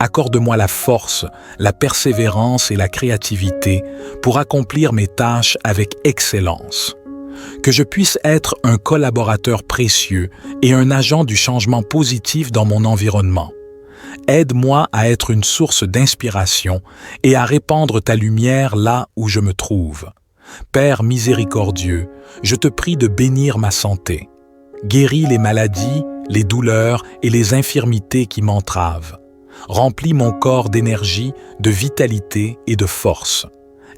Accorde-moi la force, la persévérance et la créativité pour accomplir mes tâches avec excellence. Que je puisse être un collaborateur précieux et un agent du changement positif dans mon environnement. Aide-moi à être une source d'inspiration et à répandre ta lumière là où je me trouve. Père miséricordieux, je te prie de bénir ma santé. Guéris les maladies, les douleurs et les infirmités qui m'entravent. Remplis mon corps d'énergie, de vitalité et de force.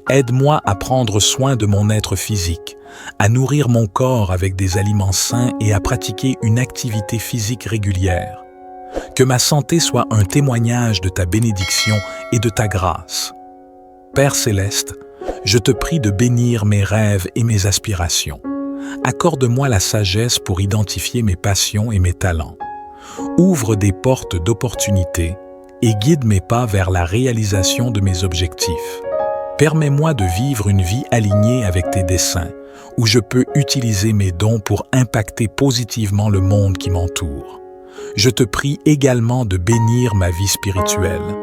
Aide-moi à prendre soin de mon être physique, à nourrir mon corps avec des aliments sains et à pratiquer une activité physique régulière. Que ma santé soit un témoignage de ta bénédiction et de ta grâce. Père céleste, je te prie de bénir mes rêves et mes aspirations. Accorde-moi la sagesse pour identifier mes passions et mes talents. Ouvre des portes d'opportunités et guide mes pas vers la réalisation de mes objectifs. Permets-moi de vivre une vie alignée avec tes desseins, où je peux utiliser mes dons pour impacter positivement le monde qui m'entoure. Je te prie également de bénir ma vie spirituelle.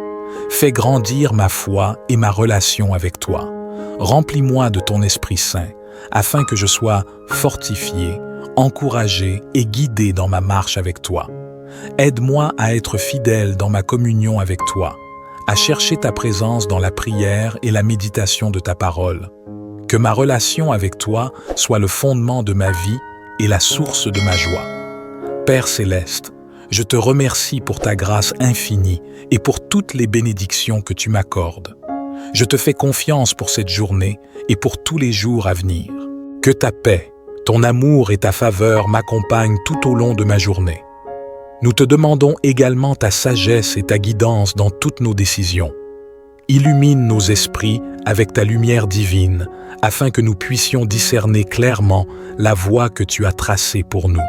Fais grandir ma foi et ma relation avec toi. Remplis-moi de ton Esprit Saint, afin que je sois fortifié, encouragé et guidé dans ma marche avec toi. Aide-moi à être fidèle dans ma communion avec toi, à chercher ta présence dans la prière et la méditation de ta parole. Que ma relation avec toi soit le fondement de ma vie et la source de ma joie. Père céleste, je te remercie pour ta grâce infinie et pour toutes les bénédictions que tu m'accordes. Je te fais confiance pour cette journée et pour tous les jours à venir. Que ta paix, ton amour et ta faveur m'accompagnent tout au long de ma journée. Nous te demandons également ta sagesse et ta guidance dans toutes nos décisions. Illumine nos esprits avec ta lumière divine, afin que nous puissions discerner clairement la voie que tu as tracée pour nous.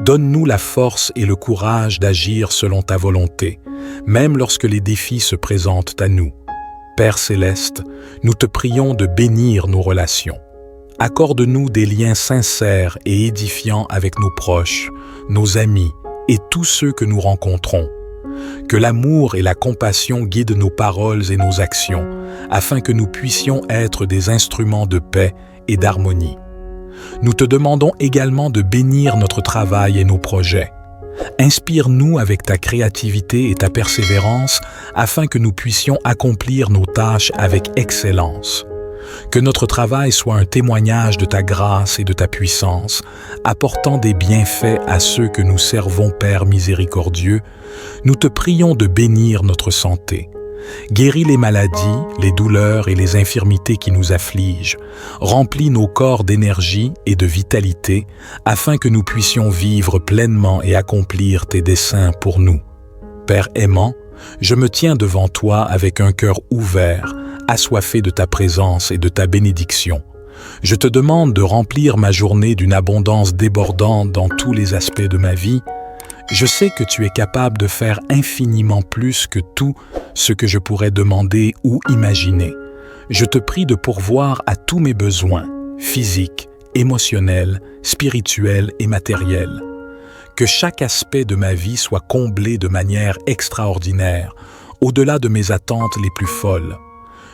Donne-nous la force et le courage d'agir selon ta volonté, même lorsque les défis se présentent à nous. Père céleste, nous te prions de bénir nos relations. Accorde-nous des liens sincères et édifiants avec nos proches, nos amis et tous ceux que nous rencontrons. Que l'amour et la compassion guident nos paroles et nos actions, afin que nous puissions être des instruments de paix et d'harmonie. Nous te demandons également de bénir notre travail et nos projets. Inspire-nous avec ta créativité et ta persévérance afin que nous puissions accomplir nos tâches avec excellence. Que notre travail soit un témoignage de ta grâce et de ta puissance, apportant des bienfaits à ceux que nous servons, Père miséricordieux. Nous te prions de bénir notre santé. Guéris les maladies, les douleurs et les infirmités qui nous affligent. Remplis nos corps d'énergie et de vitalité, afin que nous puissions vivre pleinement et accomplir tes desseins pour nous. Père aimant, je me tiens devant toi avec un cœur ouvert, assoiffé de ta présence et de ta bénédiction. Je te demande de remplir ma journée d'une abondance débordante dans tous les aspects de ma vie. Je sais que tu es capable de faire infiniment plus que tout ce que je pourrais demander ou imaginer. Je te prie de pourvoir à tous mes besoins, physiques, émotionnels, spirituels et matériels. Que chaque aspect de ma vie soit comblé de manière extraordinaire, au-delà de mes attentes les plus folles.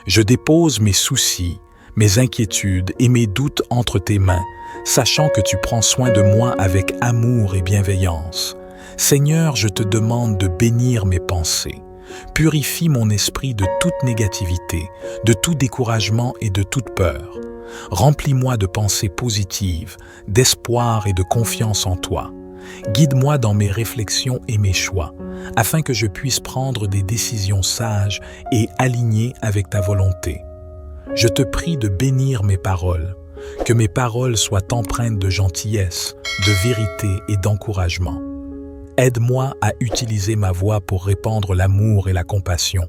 Je dépose mes soucis, mes inquiétudes et mes doutes entre tes mains, sachant que tu prends soin de moi avec amour et bienveillance. Seigneur, je te demande de bénir mes pensées. Purifie mon esprit de toute négativité, de tout découragement et de toute peur. Remplis-moi de pensées positives, d'espoir et de confiance en toi. Guide-moi dans mes réflexions et mes choix, afin que je puisse prendre des décisions sages et alignées avec ta volonté. Je te prie de bénir mes paroles. Que mes paroles soient empreintes de gentillesse, de vérité et d'encouragement. Aide-moi à utiliser ma voix pour répandre l'amour et la compassion,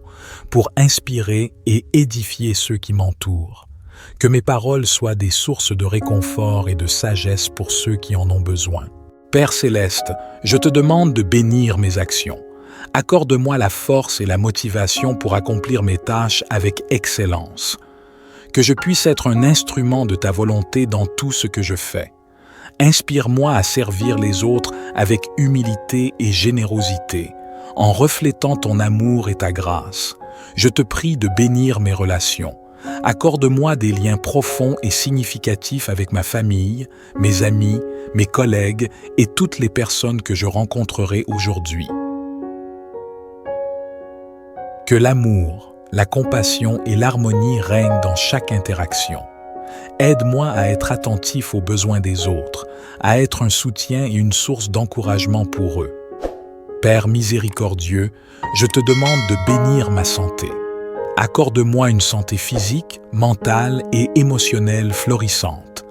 pour inspirer et édifier ceux qui m'entourent. Que mes paroles soient des sources de réconfort et de sagesse pour ceux qui en ont besoin. Père céleste, je te demande de bénir mes actions. Accorde-moi la force et la motivation pour accomplir mes tâches avec excellence. Que je puisse être un instrument de ta volonté dans tout ce que je fais. Inspire-moi à servir les autres avec humilité et générosité, en reflétant ton amour et ta grâce. Je te prie de bénir mes relations. Accorde-moi des liens profonds et significatifs avec ma famille, mes amis, mes collègues et toutes les personnes que je rencontrerai aujourd'hui. Que l'amour, la compassion et l'harmonie règnent dans chaque interaction. Aide-moi à être attentif aux besoins des autres, à être un soutien et une source d'encouragement pour eux. Père miséricordieux, je te demande de bénir ma santé. Accorde-moi une santé physique, mentale et émotionnelle florissante.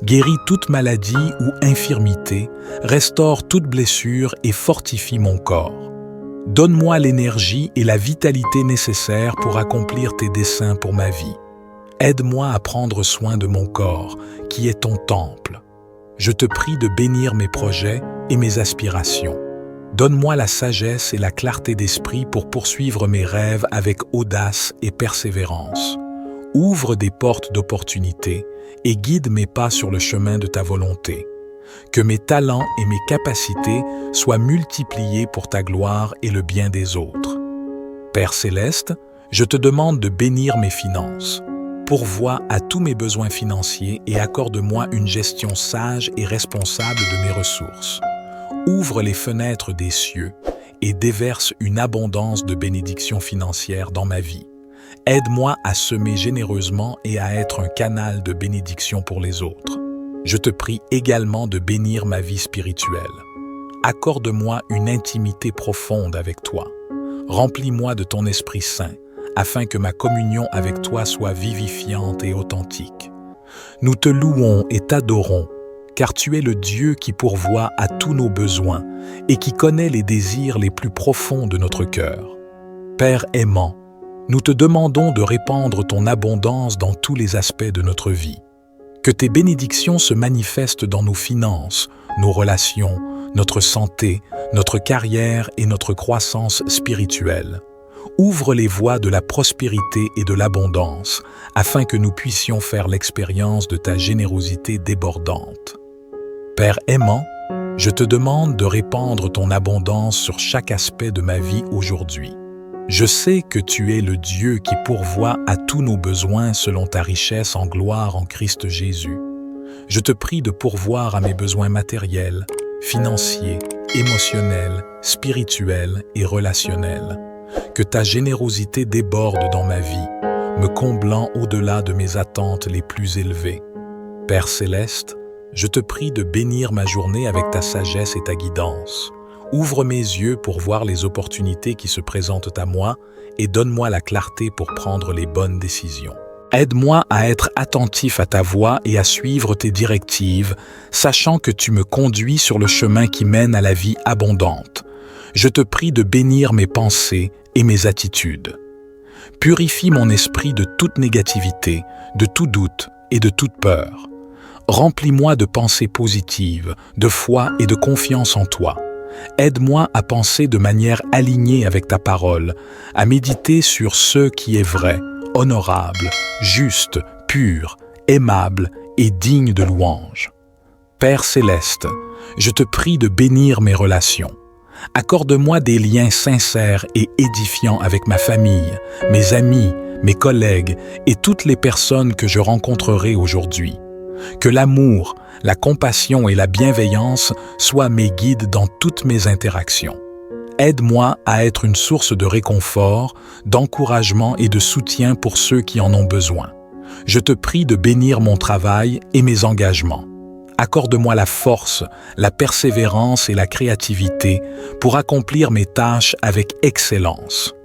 Guéris toute maladie ou infirmité, restaure toute blessure et fortifie mon corps. Donne-moi l'énergie et la vitalité nécessaires pour accomplir tes desseins pour ma vie. Aide-moi à prendre soin de mon corps, qui est ton temple. Je te prie de bénir mes projets et mes aspirations. Donne-moi la sagesse et la clarté d'esprit pour poursuivre mes rêves avec audace et persévérance. Ouvre des portes d'opportunités et guide mes pas sur le chemin de ta volonté. Que mes talents et mes capacités soient multipliés pour ta gloire et le bien des autres. Père céleste, je te demande de bénir mes finances. Pourvois à tous mes besoins financiers et accorde-moi une gestion sage et responsable de mes ressources. Ouvre les fenêtres des cieux et déverse une abondance de bénédictions financières dans ma vie. Aide-moi à semer généreusement et à être un canal de bénédiction pour les autres. Je te prie également de bénir ma vie spirituelle. Accorde-moi une intimité profonde avec toi. Remplis-moi de ton Esprit Saint, afin que ma communion avec toi soit vivifiante et authentique. Nous te louons et t'adorons, car tu es le Dieu qui pourvoit à tous nos besoins et qui connaît les désirs les plus profonds de notre cœur. Père aimant, nous te demandons de répandre ton abondance dans tous les aspects de notre vie. Que tes bénédictions se manifestent dans nos finances, nos relations, notre santé, notre carrière et notre croissance spirituelle. Ouvre les voies de la prospérité et de l'abondance, afin que nous puissions faire l'expérience de ta générosité débordante. Père aimant, je te demande de répandre ton abondance sur chaque aspect de ma vie aujourd'hui. Je sais que tu es le Dieu qui pourvoit à tous nos besoins selon ta richesse en gloire en Christ Jésus. Je te prie de pourvoir à mes besoins matériels, financiers, émotionnels, spirituels et relationnels. Que ta générosité déborde dans ma vie, me comblant au-delà de mes attentes les plus élevées. Père céleste, je te prie de bénir ma journée avec ta sagesse et ta guidance. Ouvre mes yeux pour voir les opportunités qui se présentent à moi et donne-moi la clarté pour prendre les bonnes décisions. Aide-moi à être attentif à ta voix et à suivre tes directives, sachant que tu me conduis sur le chemin qui mène à la vie abondante. Je te prie de bénir mes pensées et mes attitudes. Purifie mon esprit de toute négativité, de tout doute et de toute peur. Remplis-moi de pensées positives, de foi et de confiance en toi. Aide-moi à penser de manière alignée avec ta parole, à méditer sur ce qui est vrai, honorable, juste, pur, aimable et digne de louange. Père céleste, je te prie de bénir mes relations. Accorde-moi des liens sincères et édifiants avec ma famille, mes amis, mes collègues et toutes les personnes que je rencontrerai aujourd'hui. Que l'amour, la compassion et la bienveillance soient mes guides dans toutes mes interactions. Aide-moi à être une source de réconfort, d'encouragement et de soutien pour ceux qui en ont besoin. Je te prie de bénir mon travail et mes engagements. Accorde-moi la force, la persévérance et la créativité pour accomplir mes tâches avec excellence.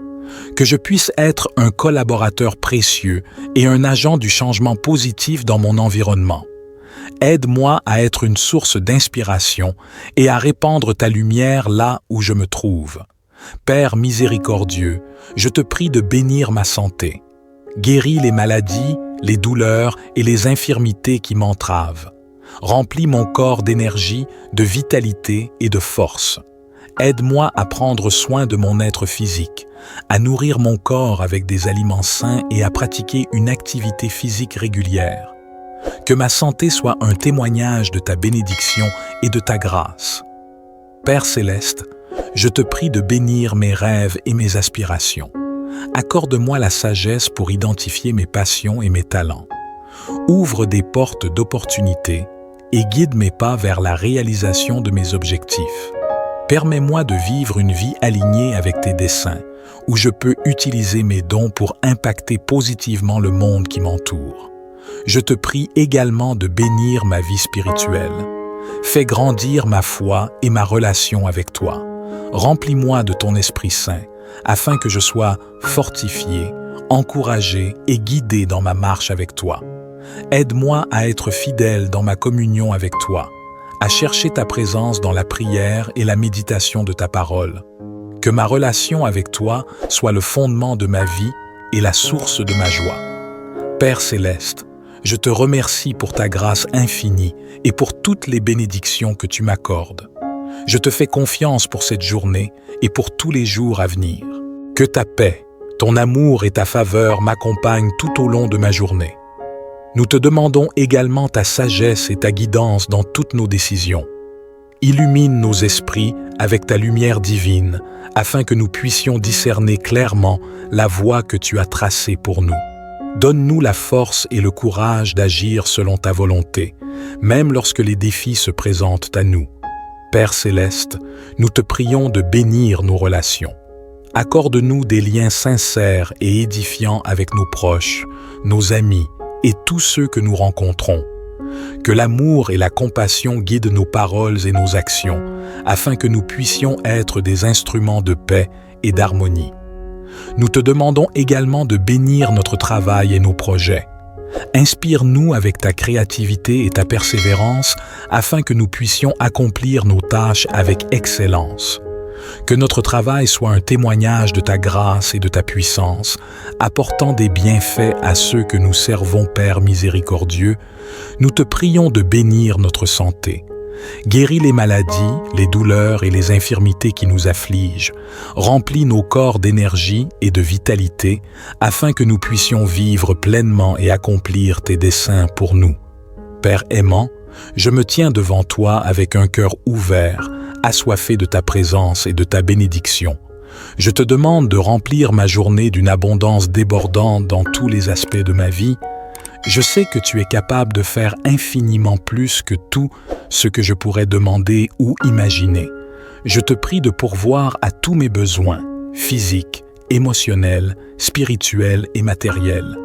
que je puisse être un collaborateur précieux et un agent du changement positif dans mon environnement. Aide-moi à être une source d'inspiration et à répandre ta lumière là où je me trouve. Père miséricordieux, je te prie de bénir ma santé. Guéris les maladies, les douleurs et les infirmités qui m'entravent. Remplis mon corps d'énergie, de vitalité et de force. Aide-moi à prendre soin de mon être physique, à nourrir mon corps avec des aliments sains et à pratiquer une activité physique régulière. Que ma santé soit un témoignage de ta bénédiction et de ta grâce. Père céleste, je te prie de bénir mes rêves et mes aspirations. Accorde-moi la sagesse pour identifier mes passions et mes talents. Ouvre des portes d'opportunités et guide mes pas vers la réalisation de mes objectifs. Permets-moi de vivre une vie alignée avec tes desseins, où je peux utiliser mes dons pour impacter positivement le monde qui m'entoure. Je te prie également de bénir ma vie spirituelle. Fais grandir ma foi et ma relation avec toi. Remplis-moi de ton Esprit Saint, afin que je sois fortifié, encouragé et guidé dans ma marche avec toi. Aide-moi à être fidèle dans ma communion avec toi, à chercher ta présence dans la prière et la méditation de ta parole. Que ma relation avec toi soit le fondement de ma vie et la source de ma joie. Père céleste, je te remercie pour ta grâce infinie et pour toutes les bénédictions que tu m'accordes. Je te fais confiance pour cette journée et pour tous les jours à venir. Que ta paix, ton amour et ta faveur m'accompagnent tout au long de ma journée. Nous te demandons également ta sagesse et ta guidance dans toutes nos décisions. Illumine nos esprits avec ta lumière divine, afin que nous puissions discerner clairement la voie que tu as tracée pour nous. Donne-nous la force et le courage d'agir selon ta volonté, même lorsque les défis se présentent à nous. Père céleste, nous te prions de bénir nos relations. Accorde-nous des liens sincères et édifiants avec nos proches, nos amis et tous ceux que nous rencontrons. Que l'amour et la compassion guident nos paroles et nos actions, afin que nous puissions être des instruments de paix et d'harmonie. Nous te demandons également de bénir notre travail et nos projets. Inspire-nous avec ta créativité et ta persévérance afin que nous puissions accomplir nos tâches avec excellence. Que notre travail soit un témoignage de ta grâce et de ta puissance, apportant des bienfaits à ceux que nous servons, Père miséricordieux. Nous te prions de bénir notre santé. Guéris les maladies, les douleurs et les infirmités qui nous affligent. Remplis nos corps d'énergie et de vitalité, afin que nous puissions vivre pleinement et accomplir tes desseins pour nous. Père aimant, je me tiens devant toi avec un cœur ouvert, assoiffé de ta présence et de ta bénédiction. Je te demande de remplir ma journée d'une abondance débordante dans tous les aspects de ma vie. Je sais que tu es capable de faire infiniment plus que tout ce que je pourrais demander ou imaginer. Je te prie de pourvoir à tous mes besoins, physiques, émotionnels, spirituels et matériels.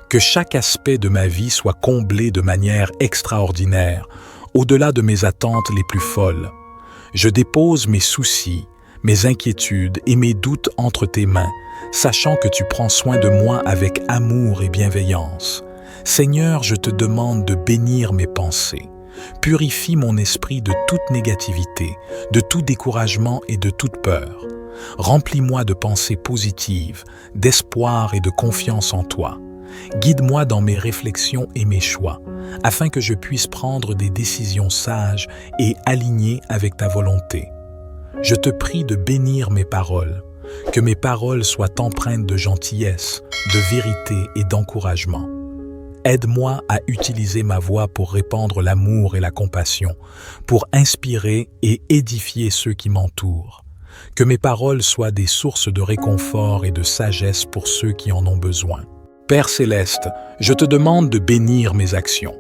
Que chaque aspect de ma vie soit comblé de manière extraordinaire, au-delà de mes attentes les plus folles. Je dépose mes soucis, mes inquiétudes et mes doutes entre tes mains, sachant que tu prends soin de moi avec amour et bienveillance. Seigneur, je te demande de bénir mes pensées. Purifie mon esprit de toute négativité, de tout découragement et de toute peur. Remplis-moi de pensées positives, d'espoir et de confiance en toi. Guide-moi dans mes réflexions et mes choix, afin que je puisse prendre des décisions sages et alignées avec ta volonté. Je te prie de bénir mes paroles, que mes paroles soient empreintes de gentillesse, de vérité et d'encouragement. Aide-moi à utiliser ma voix pour répandre l'amour et la compassion, pour inspirer et édifier ceux qui m'entourent. Que mes paroles soient des sources de réconfort et de sagesse pour ceux qui en ont besoin. Père céleste, je te demande de bénir mes actions.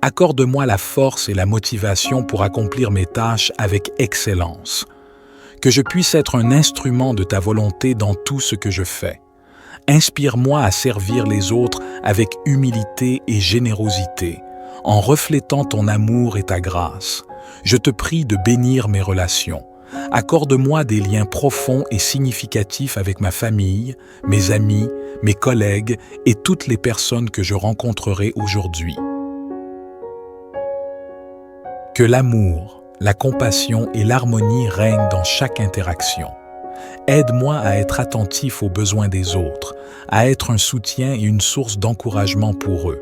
Accorde-moi la force et la motivation pour accomplir mes tâches avec excellence. Que je puisse être un instrument de ta volonté dans tout ce que je fais. Inspire-moi à servir les autres avec humilité et générosité, en reflétant ton amour et ta grâce. Je te prie de bénir mes relations, Accorde-moi des liens profonds et significatifs avec ma famille, mes amis, mes collègues et toutes les personnes que je rencontrerai aujourd'hui. Que l'amour, la compassion et l'harmonie règnent dans chaque interaction. Aide-moi à être attentif aux besoins des autres, à être un soutien et une source d'encouragement pour eux.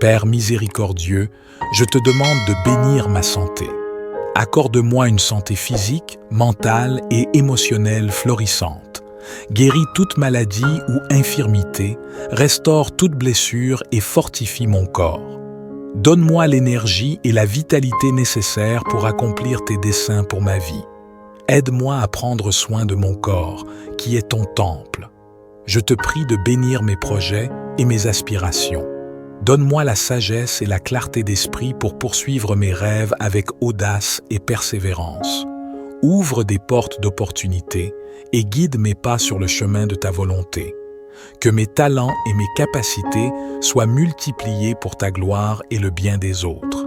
Père miséricordieux, je te demande de bénir ma santé. Accorde-moi une santé physique, mentale et émotionnelle florissante. Guéris toute maladie ou infirmité, restaure toute blessure et fortifie mon corps. Donne-moi l'énergie et la vitalité nécessaires pour accomplir tes desseins pour ma vie. Aide-moi à prendre soin de mon corps, qui est ton temple. Je te prie de bénir mes projets et mes aspirations. Donne-moi la sagesse et la clarté d'esprit pour poursuivre mes rêves avec audace et persévérance. Ouvre des portes d'opportunité et guide mes pas sur le chemin de ta volonté. Que mes talents et mes capacités soient multipliés pour ta gloire et le bien des autres.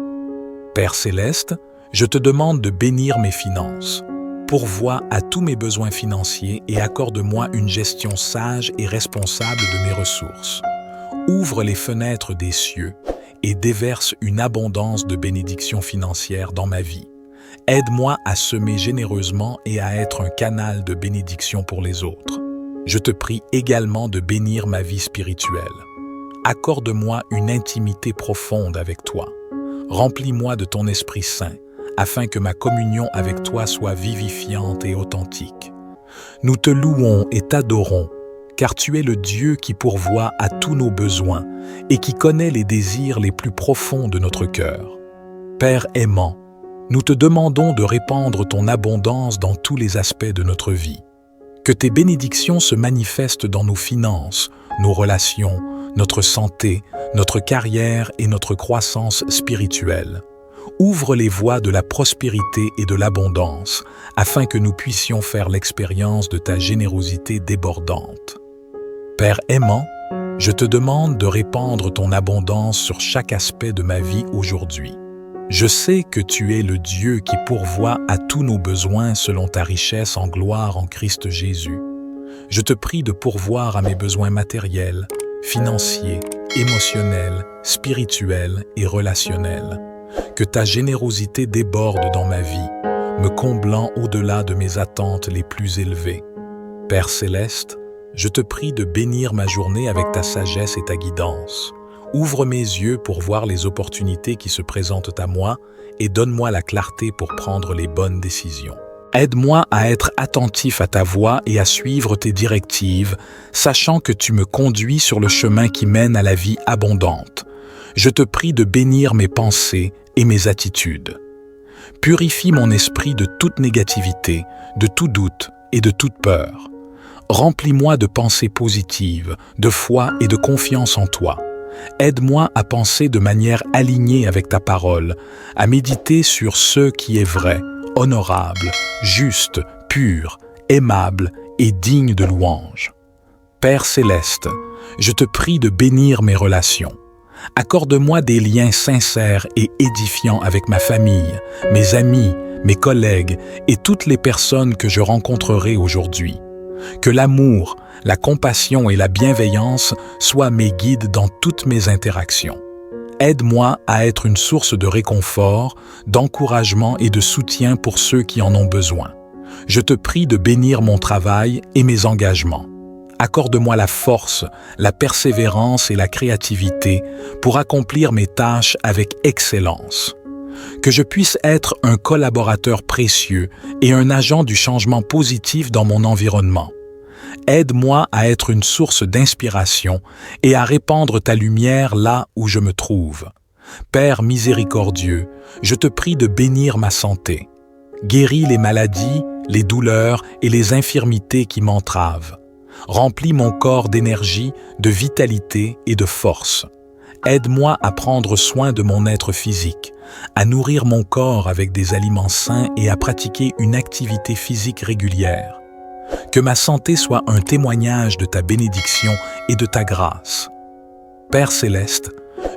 Père céleste, je te demande de bénir mes finances. Pourvois à tous mes besoins financiers et accorde-moi une gestion sage et responsable de mes ressources. Ouvre les fenêtres des cieux et déverse une abondance de bénédictions financières dans ma vie. Aide-moi à semer généreusement et à être un canal de bénédiction pour les autres. Je te prie également de bénir ma vie spirituelle. Accorde-moi une intimité profonde avec toi. Remplis-moi de ton Esprit Saint, afin que ma communion avec toi soit vivifiante et authentique. Nous te louons et t'adorons, car tu es le Dieu qui pourvoit à tous nos besoins et qui connaît les désirs les plus profonds de notre cœur. Père aimant, nous te demandons de répandre ton abondance dans tous les aspects de notre vie. Que tes bénédictions se manifestent dans nos finances, nos relations, notre santé, notre carrière et notre croissance spirituelle. Ouvre les voies de la prospérité et de l'abondance, afin que nous puissions faire l'expérience de ta générosité débordante. Père aimant, je te demande de répandre ton abondance sur chaque aspect de ma vie aujourd'hui. Je sais que tu es le Dieu qui pourvoit à tous nos besoins selon ta richesse en gloire en Christ Jésus. Je te prie de pourvoir à mes besoins matériels, financiers, émotionnels, spirituels et relationnels. Que ta générosité déborde dans ma vie, me comblant au-delà de mes attentes les plus élevées. Père céleste, je te prie de bénir ma journée avec ta sagesse et ta guidance. Ouvre mes yeux pour voir les opportunités qui se présentent à moi et donne-moi la clarté pour prendre les bonnes décisions. Aide-moi à être attentif à ta voix et à suivre tes directives, sachant que tu me conduis sur le chemin qui mène à la vie abondante. Je te prie de bénir mes pensées et mes attitudes. Purifie mon esprit de toute négativité, de tout doute et de toute peur. Remplis-moi de pensées positives, de foi et de confiance en toi. Aide-moi à penser de manière alignée avec ta parole, à méditer sur ce qui est vrai, honorable, juste, pur, aimable et digne de louange. Père céleste, je te prie de bénir mes relations. Accorde-moi des liens sincères et édifiants avec ma famille, mes amis, mes collègues et toutes les personnes que je rencontrerai aujourd'hui. Que l'amour, la compassion et la bienveillance soient mes guides dans toutes mes interactions. Aide-moi à être une source de réconfort, d'encouragement et de soutien pour ceux qui en ont besoin. Je te prie de bénir mon travail et mes engagements. Accorde-moi la force, la persévérance et la créativité pour accomplir mes tâches avec excellence. Que je puisse être un collaborateur précieux et un agent du changement positif dans mon environnement. Aide-moi à être une source d'inspiration et à répandre ta lumière là où je me trouve. Père miséricordieux, je te prie de bénir ma santé. Guéris les maladies, les douleurs et les infirmités qui m'entravent. Remplis mon corps d'énergie, de vitalité et de force. Aide-moi à prendre soin de mon être physique, à nourrir mon corps avec des aliments sains et à pratiquer une activité physique régulière. Que ma santé soit un témoignage de ta bénédiction et de ta grâce. Père céleste,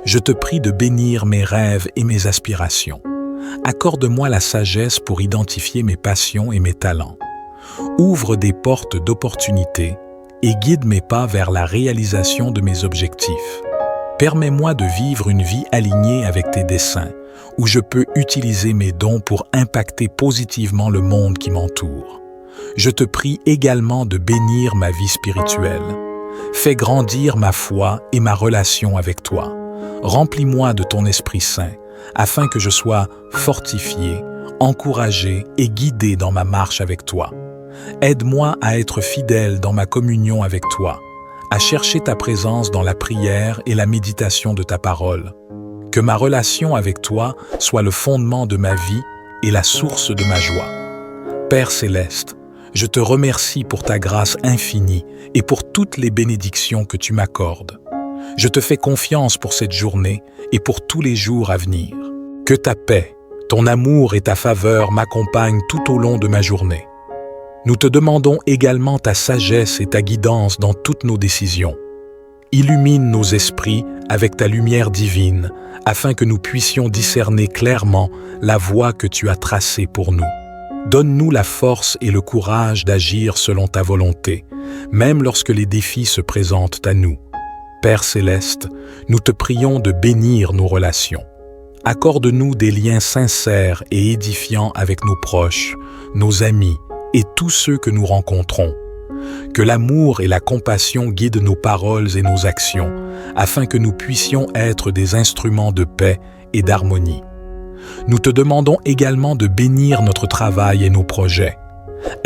je te prie de bénir mes rêves et mes aspirations. Accorde-moi la sagesse pour identifier mes passions et mes talents. Ouvre des portes d'opportunités et guide mes pas vers la réalisation de mes objectifs. Permets-moi de vivre une vie alignée avec tes desseins, où je peux utiliser mes dons pour impacter positivement le monde qui m'entoure. Je te prie également de bénir ma vie spirituelle. Fais grandir ma foi et ma relation avec toi. Remplis-moi de ton Esprit Saint, afin que je sois fortifié, encouragé et guidé dans ma marche avec toi. Aide-moi à être fidèle dans ma communion avec toi, à chercher ta présence dans la prière et la méditation de ta parole. Que ma relation avec toi soit le fondement de ma vie et la source de ma joie. Père céleste, je te remercie pour ta grâce infinie et pour toutes les bénédictions que tu m'accordes. Je te fais confiance pour cette journée et pour tous les jours à venir. Que ta paix, ton amour et ta faveur m'accompagnent tout au long de ma journée. Nous te demandons également ta sagesse et ta guidance dans toutes nos décisions. Illumine nos esprits avec ta lumière divine, afin que nous puissions discerner clairement la voie que tu as tracée pour nous. Donne-nous la force et le courage d'agir selon ta volonté, même lorsque les défis se présentent à nous. Père céleste, nous te prions de bénir nos relations. Accorde-nous des liens sincères et édifiants avec nos proches, nos amis et tous ceux que nous rencontrons. Que l'amour et la compassion guident nos paroles et nos actions, afin que nous puissions être des instruments de paix et d'harmonie. Nous te demandons également de bénir notre travail et nos projets.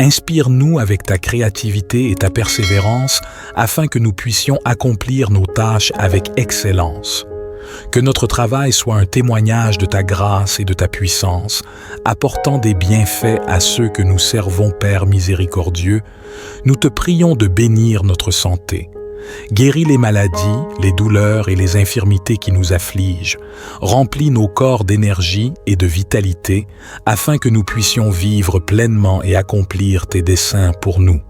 Inspire-nous avec ta créativité et ta persévérance, afin que nous puissions accomplir nos tâches avec excellence. Que notre travail soit un témoignage de ta grâce et de ta puissance, apportant des bienfaits à ceux que nous servons, Père miséricordieux. Nous te prions de bénir notre santé. Guéris les maladies, les douleurs et les infirmités qui nous affligent. Remplis nos corps d'énergie et de vitalité, afin que nous puissions vivre pleinement et accomplir tes desseins pour nous.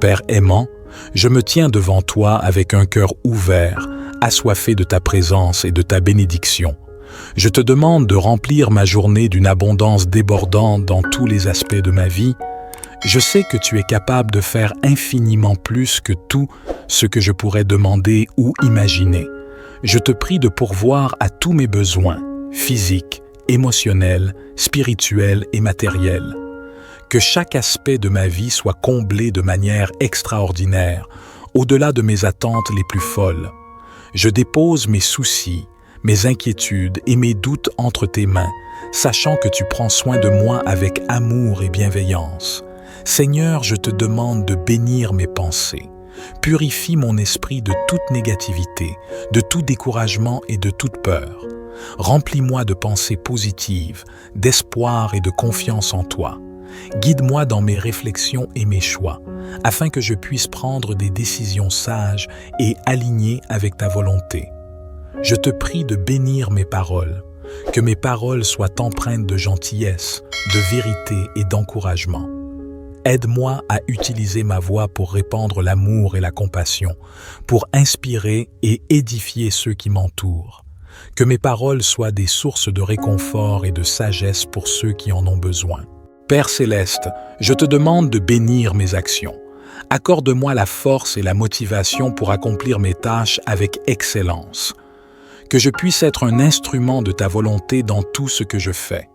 Père aimant, je me tiens devant toi avec un cœur ouvert, assoiffé de ta présence et de ta bénédiction. Je te demande de remplir ma journée d'une abondance débordante dans tous les aspects de ma vie. Je sais que tu es capable de faire infiniment plus que tout ce que je pourrais demander ou imaginer. Je te prie de pourvoir à tous mes besoins, physiques, émotionnels, spirituels et matériels. Que chaque aspect de ma vie soit comblé de manière extraordinaire, au-delà de mes attentes les plus folles. Je dépose mes soucis, mes inquiétudes et mes doutes entre tes mains, sachant que tu prends soin de moi avec amour et bienveillance. Seigneur, je te demande de bénir mes pensées. Purifie mon esprit de toute négativité, de tout découragement et de toute peur. Remplis-moi de pensées positives, d'espoir et de confiance en toi. Guide-moi dans mes réflexions et mes choix, afin que je puisse prendre des décisions sages et alignées avec ta volonté. Je te prie de bénir mes paroles, que mes paroles soient empreintes de gentillesse, de vérité et d'encouragement. Aide-moi à utiliser ma voix pour répandre l'amour et la compassion, pour inspirer et édifier ceux qui m'entourent. Que mes paroles soient des sources de réconfort et de sagesse pour ceux qui en ont besoin. Père céleste, je te demande de bénir mes actions. Accorde-moi la force et la motivation pour accomplir mes tâches avec excellence. Que je puisse être un instrument de ta volonté dans tout ce que je fais.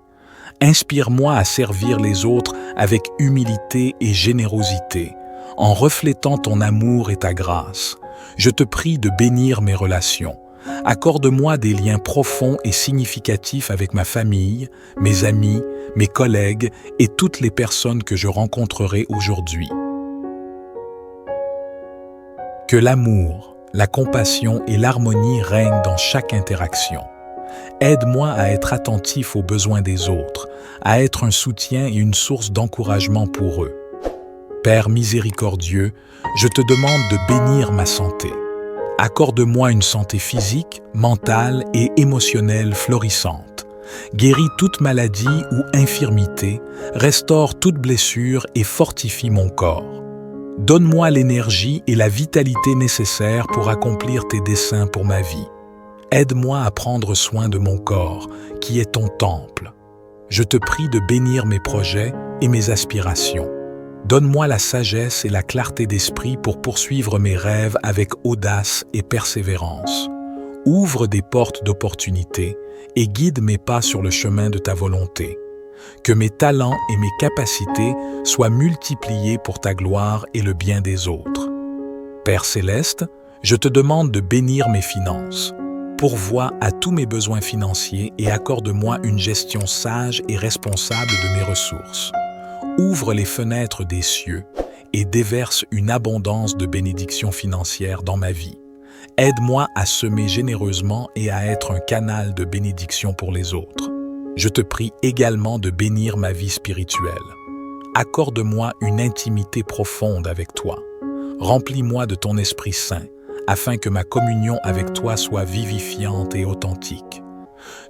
Inspire-moi à servir les autres avec humilité et générosité, en reflétant ton amour et ta grâce. Je te prie de bénir mes relations. Accorde-moi des liens profonds et significatifs avec ma famille, mes amis, mes collègues et toutes les personnes que je rencontrerai aujourd'hui. Que l'amour, la compassion et l'harmonie règnent dans chaque interaction. Aide-moi à être attentif aux besoins des autres, à être un soutien et une source d'encouragement pour eux. Père miséricordieux, je te demande de bénir ma santé. Accorde-moi une santé physique, mentale et émotionnelle florissante. Guéris toute maladie ou infirmité, restaure toute blessure et fortifie mon corps. Donne-moi l'énergie et la vitalité nécessaires pour accomplir tes desseins pour ma vie. Aide-moi à prendre soin de mon corps, qui est ton temple. je te prie de bénir mes projets et mes aspirations. Donne-moi la sagesse et la clarté d'esprit pour poursuivre mes rêves avec audace et persévérance. Ouvre des portes d'opportunités et guide mes pas sur le chemin de ta volonté. Que mes talents et mes capacités soient multipliés pour ta gloire et le bien des autres. Père céleste, je te demande de bénir mes finances. Pourvois à tous mes besoins financiers et accorde-moi une gestion sage et responsable de mes ressources. Ouvre les fenêtres des cieux et déverse une abondance de bénédictions financières dans ma vie. Aide-moi à semer généreusement et à être un canal de bénédiction pour les autres. Je te prie également de bénir ma vie spirituelle. Accorde-moi une intimité profonde avec toi. Remplis-moi de ton Esprit Saint, afin que ma communion avec toi soit vivifiante et authentique.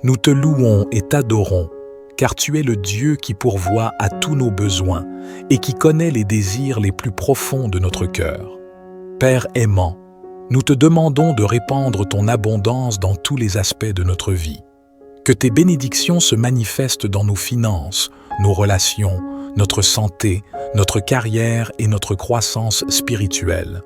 Nous te louons et t'adorons, car tu es le Dieu qui pourvoit à tous nos besoins et qui connaît les désirs les plus profonds de notre cœur. Père aimant, nous te demandons de répandre ton abondance dans tous les aspects de notre vie. Que tes bénédictions se manifestent dans nos finances, nos relations, notre santé, notre carrière et notre croissance spirituelle.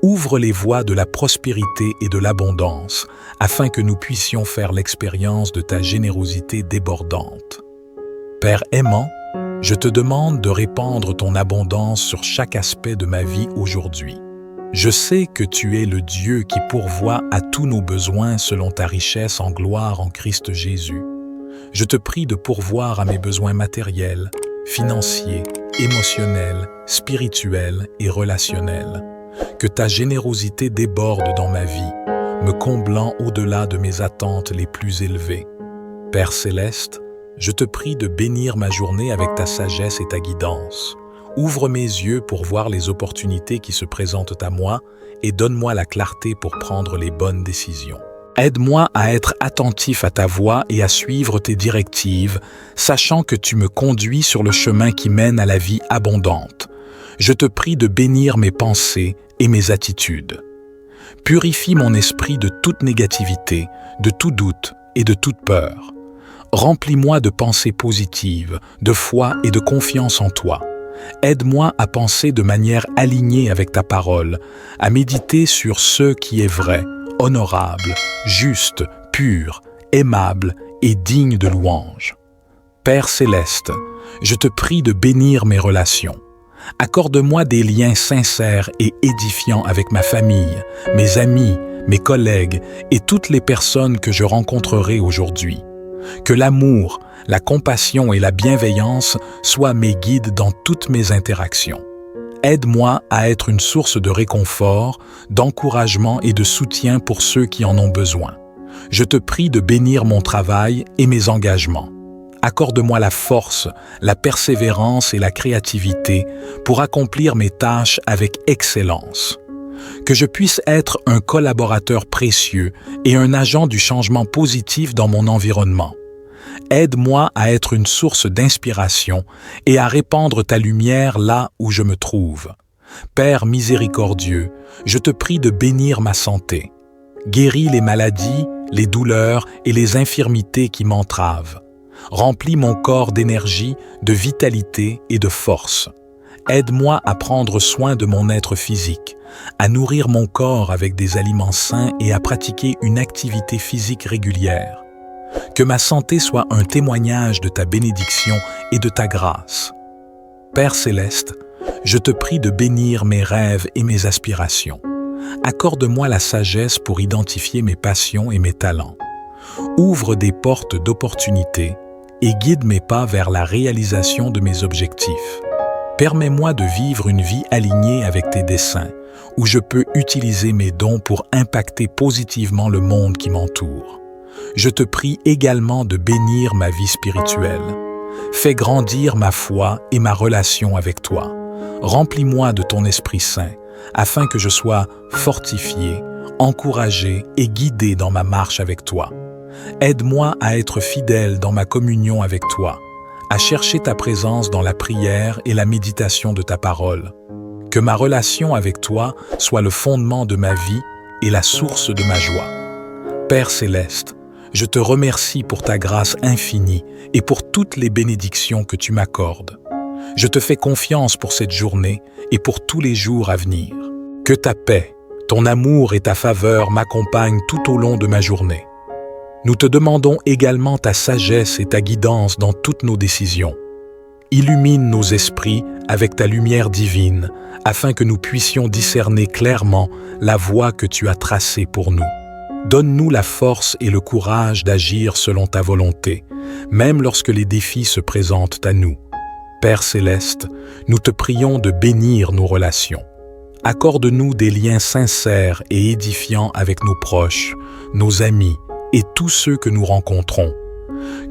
Ouvre les voies de la prospérité et de l'abondance, afin que nous puissions faire l'expérience de ta générosité débordante. Père aimant, je te demande de répandre ton abondance sur chaque aspect de ma vie aujourd'hui. Je sais que tu es le Dieu qui pourvoit à tous nos besoins selon ta richesse en gloire en Christ Jésus. Je te prie de pourvoir à mes besoins matériels, financiers, émotionnels, spirituels et relationnels. Que ta générosité déborde dans ma vie, me comblant au-delà de mes attentes les plus élevées. Père céleste, je te prie de bénir ma journée avec ta sagesse et ta guidance. Ouvre mes yeux pour voir les opportunités qui se présentent à moi et donne-moi la clarté pour prendre les bonnes décisions. Aide-moi à être attentif à ta voix et à suivre tes directives, sachant que tu me conduis sur le chemin qui mène à la vie abondante. Je te prie de bénir mes pensées et mes attitudes. Purifie mon esprit de toute négativité, de tout doute et de toute peur. Remplis-moi de pensées positives, de foi et de confiance en toi. Aide-moi à penser de manière alignée avec ta parole, à méditer sur ce qui est vrai, honorable, juste, pur, aimable et digne de louange. Père céleste, je te prie de bénir mes relations. Accorde-moi des liens sincères et édifiants avec ma famille, mes amis, mes collègues et toutes les personnes que je rencontrerai aujourd'hui. Que l'amour, la compassion et la bienveillance soient mes guides dans toutes mes interactions. Aide-moi à être une source de réconfort, d'encouragement et de soutien pour ceux qui en ont besoin. Je te prie de bénir mon travail et mes engagements. Accorde-moi la force, la persévérance et la créativité pour accomplir mes tâches avec excellence. Que je puisse être un collaborateur précieux et un agent du changement positif dans mon environnement. Aide-moi à être une source d'inspiration et à répandre ta lumière là où je me trouve. Père miséricordieux, je te prie de bénir ma santé. Guéris les maladies, les douleurs et les infirmités qui m'entravent. Remplis mon corps d'énergie, de vitalité et de force. Aide-moi à prendre soin de mon être physique, à nourrir mon corps avec des aliments sains et à pratiquer une activité physique régulière. Que ma santé soit un témoignage de ta bénédiction et de ta grâce. Père céleste, je te prie de bénir mes rêves et mes aspirations. Accorde-moi la sagesse pour identifier mes passions et mes talents. Ouvre des portes d'opportunités et guide mes pas vers la réalisation de mes objectifs. Permets-moi de vivre une vie alignée avec tes desseins, où je peux utiliser mes dons pour impacter positivement le monde qui m'entoure. Je te prie également de bénir ma vie spirituelle. Fais grandir ma foi et ma relation avec toi. Remplis-moi de ton Esprit Saint, afin que je sois fortifié, encouragé et guidé dans ma marche avec toi. Aide-moi à être fidèle dans ma communion avec toi, à chercher ta présence dans la prière et la méditation de ta parole. Que ma relation avec toi soit le fondement de ma vie et la source de ma joie. Père céleste, Je te remercie pour ta grâce infinie et pour toutes les bénédictions que tu m'accordes. Je te fais confiance pour cette journée et pour tous les jours à venir. Que ta paix, ton amour et ta faveur m'accompagnent tout au long de ma journée. Nous te demandons également ta sagesse et ta guidance dans toutes nos décisions. Illumine nos esprits avec ta lumière divine, afin que nous puissions discerner clairement la voie que tu as tracée pour nous. Donne-nous la force et le courage d'agir selon ta volonté, même lorsque les défis se présentent à nous. Père céleste, nous te prions de bénir nos relations. Accorde-nous des liens sincères et édifiants avec nos proches, nos amis et tous ceux que nous rencontrons.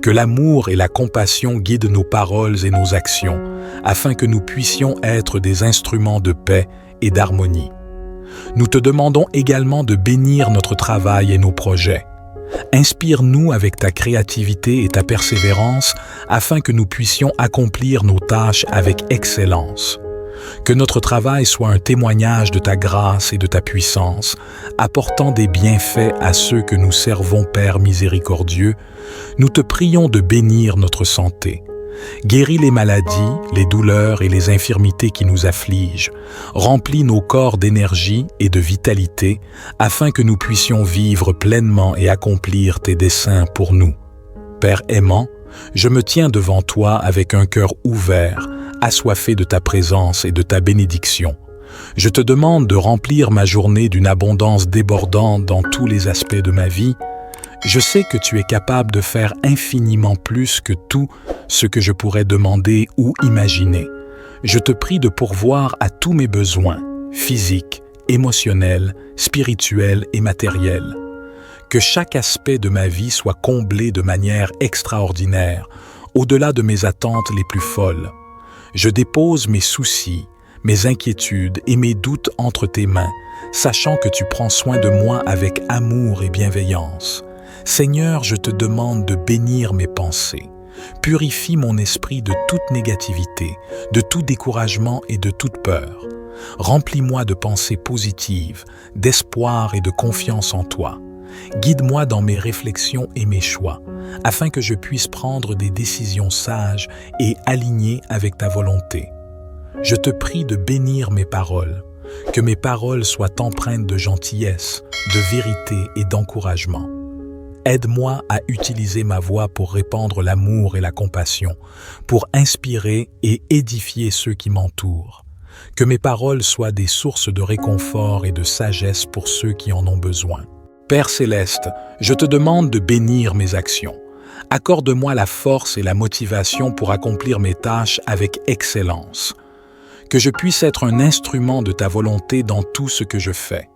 Que l'amour et la compassion guident nos paroles et nos actions, afin que nous puissions être des instruments de paix et d'harmonie. Nous te demandons également de bénir notre travail et nos projets. Inspire-nous avec ta créativité et ta persévérance, afin que nous puissions accomplir nos tâches avec excellence. Que notre travail soit un témoignage de ta grâce et de ta puissance, apportant des bienfaits à ceux que nous servons, Père miséricordieux. Nous te prions de bénir notre santé. Guéris les maladies, les douleurs et les infirmités qui nous affligent. Remplis nos corps d'énergie et de vitalité, afin que nous puissions vivre pleinement et accomplir tes desseins pour nous. Père aimant, je me tiens devant toi avec un cœur ouvert, assoiffé de ta présence et de ta bénédiction. Je te demande de remplir ma journée d'une abondance débordante dans tous les aspects de ma vie. Je sais que tu es capable de faire infiniment plus que tout ce que je pourrais demander ou imaginer. Je te prie de pourvoir à tous mes besoins, physiques, émotionnels, spirituels et matériels. Que chaque aspect de ma vie soit comblé de manière extraordinaire, au-delà de mes attentes les plus folles. Je dépose mes soucis, mes inquiétudes et mes doutes entre tes mains, sachant que tu prends soin de moi avec amour et bienveillance. Seigneur, je te demande de bénir mes pensées. Purifie mon esprit de toute négativité, de tout découragement et de toute peur. Remplis-moi de pensées positives, d'espoir et de confiance en toi. Guide-moi dans mes réflexions et mes choix, afin que je puisse prendre des décisions sages et alignées avec ta volonté. Je te prie de bénir mes paroles, que mes paroles soient empreintes de gentillesse, de vérité et d'encouragement. Aide-moi à utiliser ma voix pour répandre l'amour et la compassion, pour inspirer et édifier ceux qui m'entourent. Que mes paroles soient des sources de réconfort et de sagesse pour ceux qui en ont besoin. Père céleste, je te demande de bénir mes actions. Accorde-moi la force et la motivation pour accomplir mes tâches avec excellence. Que je puisse être un instrument de ta volonté dans tout ce que je fais.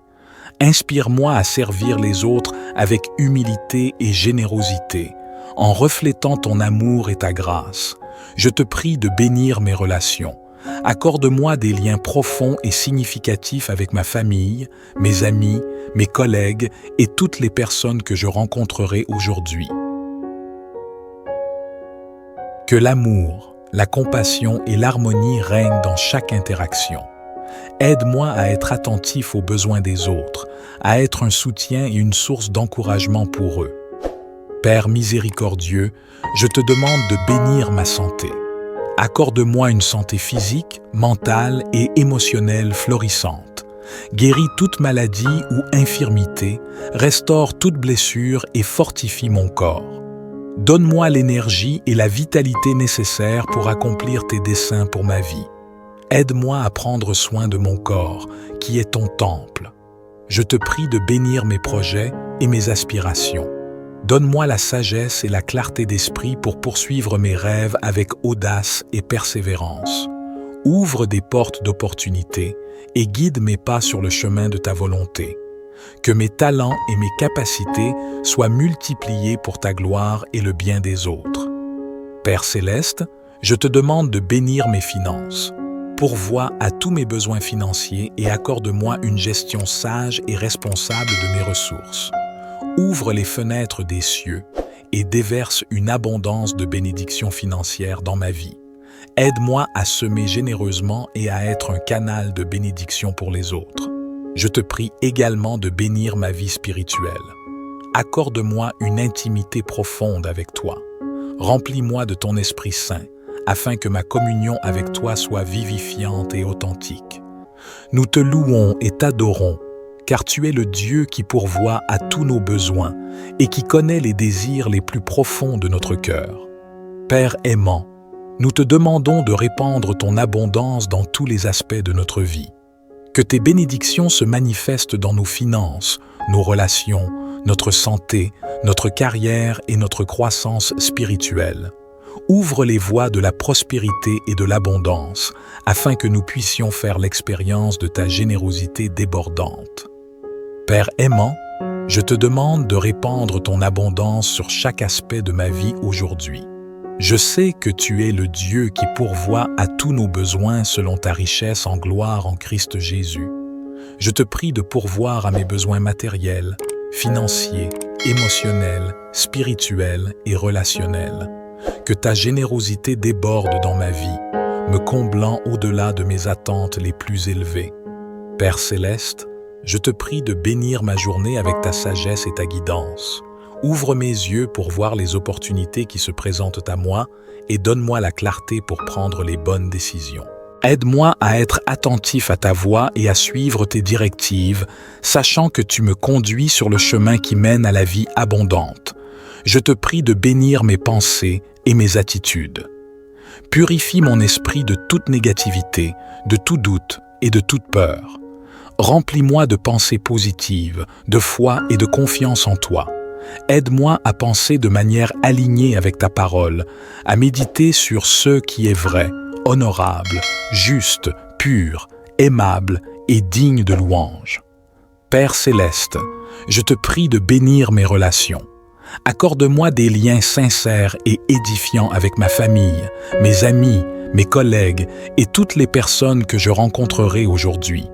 Inspire-moi à servir les autres avec humilité et générosité, en reflétant ton amour et ta grâce. Je te prie de bénir mes relations. Accorde-moi des liens profonds et significatifs avec ma famille, mes amis, mes collègues et toutes les personnes que je rencontrerai aujourd'hui. Que l'amour, la compassion et l'harmonie règnent dans chaque interaction. Aide-moi à être attentif aux besoins des autres, à être un soutien et une source d'encouragement pour eux. Père miséricordieux, je te demande de bénir ma santé. Accorde-moi une santé physique, mentale et émotionnelle florissante. Guéris toute maladie ou infirmité, restaure toute blessure et fortifie mon corps. Donne-moi l'énergie et la vitalité nécessaires pour accomplir tes desseins pour ma vie. Aide-moi à prendre soin de mon corps, qui est ton temple. Je te prie de bénir mes projets et mes aspirations. Donne-moi la sagesse et la clarté d'esprit pour poursuivre mes rêves avec audace et persévérance. Ouvre des portes d'opportunités et guide mes pas sur le chemin de ta volonté. Que mes talents et mes capacités soient multipliés pour ta gloire et le bien des autres. Père céleste, je te demande de bénir mes finances. Pourvois à tous mes besoins financiers et accorde-moi une gestion sage et responsable de mes ressources. Ouvre les fenêtres des cieux et déverse une abondance de bénédictions financières dans ma vie. Aide-moi à semer généreusement et à être un canal de bénédiction pour les autres. Je te prie également de bénir ma vie spirituelle. accorde-moi une intimité profonde avec toi. Remplis-moi de ton Esprit Saint, afin que ma communion avec toi soit vivifiante et authentique. Nous te louons et t'adorons, car tu es le Dieu qui pourvoit à tous nos besoins et qui connaît les désirs les plus profonds de notre cœur. Père aimant, nous te demandons de répandre ton abondance dans tous les aspects de notre vie. Que tes bénédictions se manifestent dans nos finances, nos relations, notre santé, notre carrière et notre croissance spirituelle. Ouvre les voies de la prospérité et de l'abondance, afin que nous puissions faire l'expérience de ta générosité débordante. Père aimant, je te demande de répandre ton abondance sur chaque aspect de ma vie aujourd'hui. Je sais que tu es le Dieu qui pourvoit à tous nos besoins selon ta richesse en gloire en Christ Jésus. Je te prie de pourvoir à mes besoins matériels, financiers, émotionnels, spirituels et relationnels. Que ta générosité déborde dans ma vie, me comblant au-delà de mes attentes les plus élevées. Père céleste, je te prie de bénir ma journée avec ta sagesse et ta guidance. Ouvre mes yeux pour voir les opportunités qui se présentent à moi et donne-moi la clarté pour prendre les bonnes décisions. Aide-moi à être attentif à ta voix et à suivre tes directives, sachant que tu me conduis sur le chemin qui mène à la vie abondante. Je te prie de bénir mes pensées et mes attitudes. Purifie mon esprit de toute négativité, de tout doute et de toute peur. Remplis-moi de pensées positives, de foi et de confiance en toi. Aide-moi à penser de manière alignée avec ta parole, à méditer sur ce qui est vrai, honorable, juste, pur, aimable et digne de louange. Père céleste, je te prie de bénir mes relations. Accorde-moi des liens sincères et édifiants avec ma famille, mes amis, mes collègues et toutes les personnes que je rencontrerai aujourd'hui.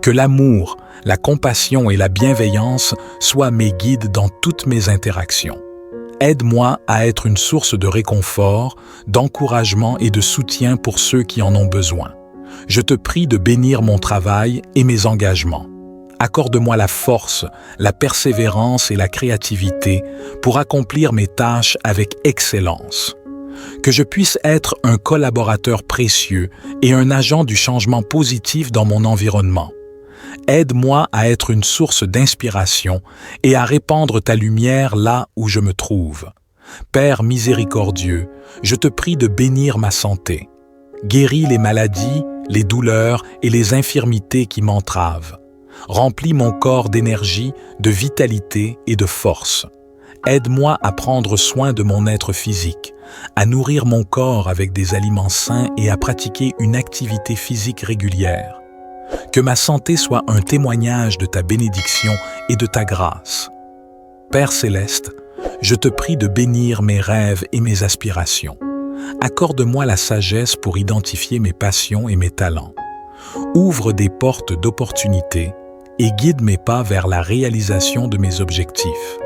Que l'amour, la compassion et la bienveillance soient mes guides dans toutes mes interactions. Aide-moi à être une source de réconfort, d'encouragement et de soutien pour ceux qui en ont besoin. Je te prie de bénir mon travail et mes engagements. Accorde-moi la force, la persévérance et la créativité pour accomplir mes tâches avec excellence. Que je puisse être un collaborateur précieux et un agent du changement positif dans mon environnement. Aide-moi à être une source d'inspiration et à répandre ta lumière là où je me trouve. Père miséricordieux, je te prie de bénir ma santé. Guéris les maladies, les douleurs et les infirmités qui m'entravent. Remplis mon corps d'énergie, de vitalité et de force. Aide-moi à prendre soin de mon être physique, à nourrir mon corps avec des aliments sains et à pratiquer une activité physique régulière. Que ma santé soit un témoignage de ta bénédiction et de ta grâce. Père céleste, je te prie de bénir mes rêves et mes aspirations. Accorde-moi la sagesse pour identifier mes passions et mes talents. Ouvre des portes d'opportunités et guide mes pas vers la réalisation de mes objectifs.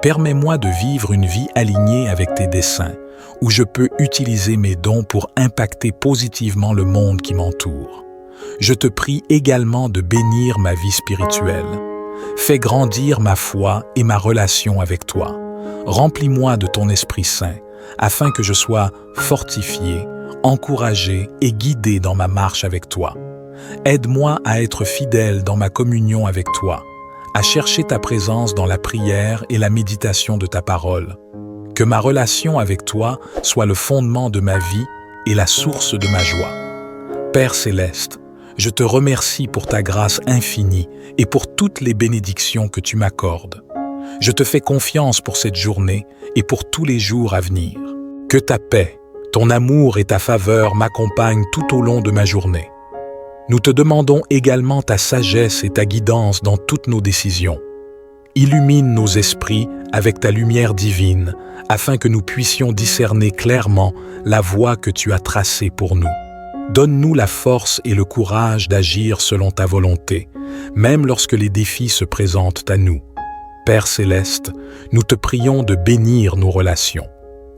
Permets-moi de vivre une vie alignée avec tes desseins, où je peux utiliser mes dons pour impacter positivement le monde qui m'entoure. Je te prie également de bénir ma vie spirituelle. Fais grandir ma foi et ma relation avec toi. Remplis-moi de ton Esprit Saint, afin que je sois fortifié, encouragé et guidé dans ma marche avec toi. Aide-moi à être fidèle dans ma communion avec toi, à chercher ta présence dans la prière et la méditation de ta parole. Que ma relation avec toi soit le fondement de ma vie et la source de ma joie. Père céleste, je te remercie pour ta grâce infinie et pour toutes les bénédictions que tu m'accordes. Je te fais confiance pour cette journée et pour tous les jours à venir. Que ta paix, ton amour et ta faveur m'accompagnent tout au long de ma journée. Nous te demandons également ta sagesse et ta guidance dans toutes nos décisions. Illumine nos esprits avec ta lumière divine, afin que nous puissions discerner clairement la voie que tu as tracée pour nous. Donne-nous la force et le courage d'agir selon ta volonté, même lorsque les défis se présentent à nous. Père céleste, nous te prions de bénir nos relations.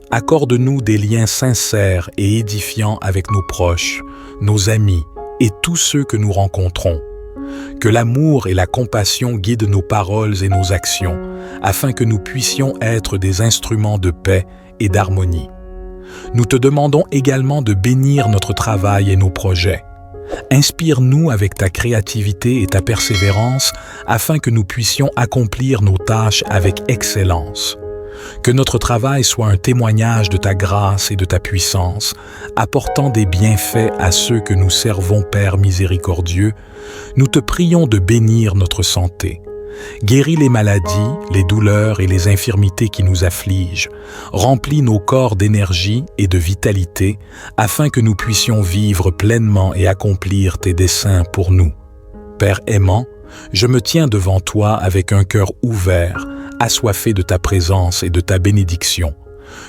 Accorde-nous des liens sincères et édifiants avec nos proches, nos amis et tous ceux que nous rencontrons. Que l'amour et la compassion guident nos paroles et nos actions, afin que nous puissions être des instruments de paix et d'harmonie. Nous te demandons également de bénir notre travail et nos projets. Inspire-nous avec ta créativité et ta persévérance afin que nous puissions accomplir nos tâches avec excellence. Que notre travail soit un témoignage de ta grâce et de ta puissance, apportant des bienfaits à ceux que nous servons, Père miséricordieux. Nous te prions de bénir notre santé. Guéris les maladies, les douleurs et les infirmités qui nous affligent. Remplis nos corps d'énergie et de vitalité, afin que nous puissions vivre pleinement et accomplir tes desseins pour nous. Père aimant, je me tiens devant toi avec un cœur ouvert, assoiffé de ta présence et de ta bénédiction.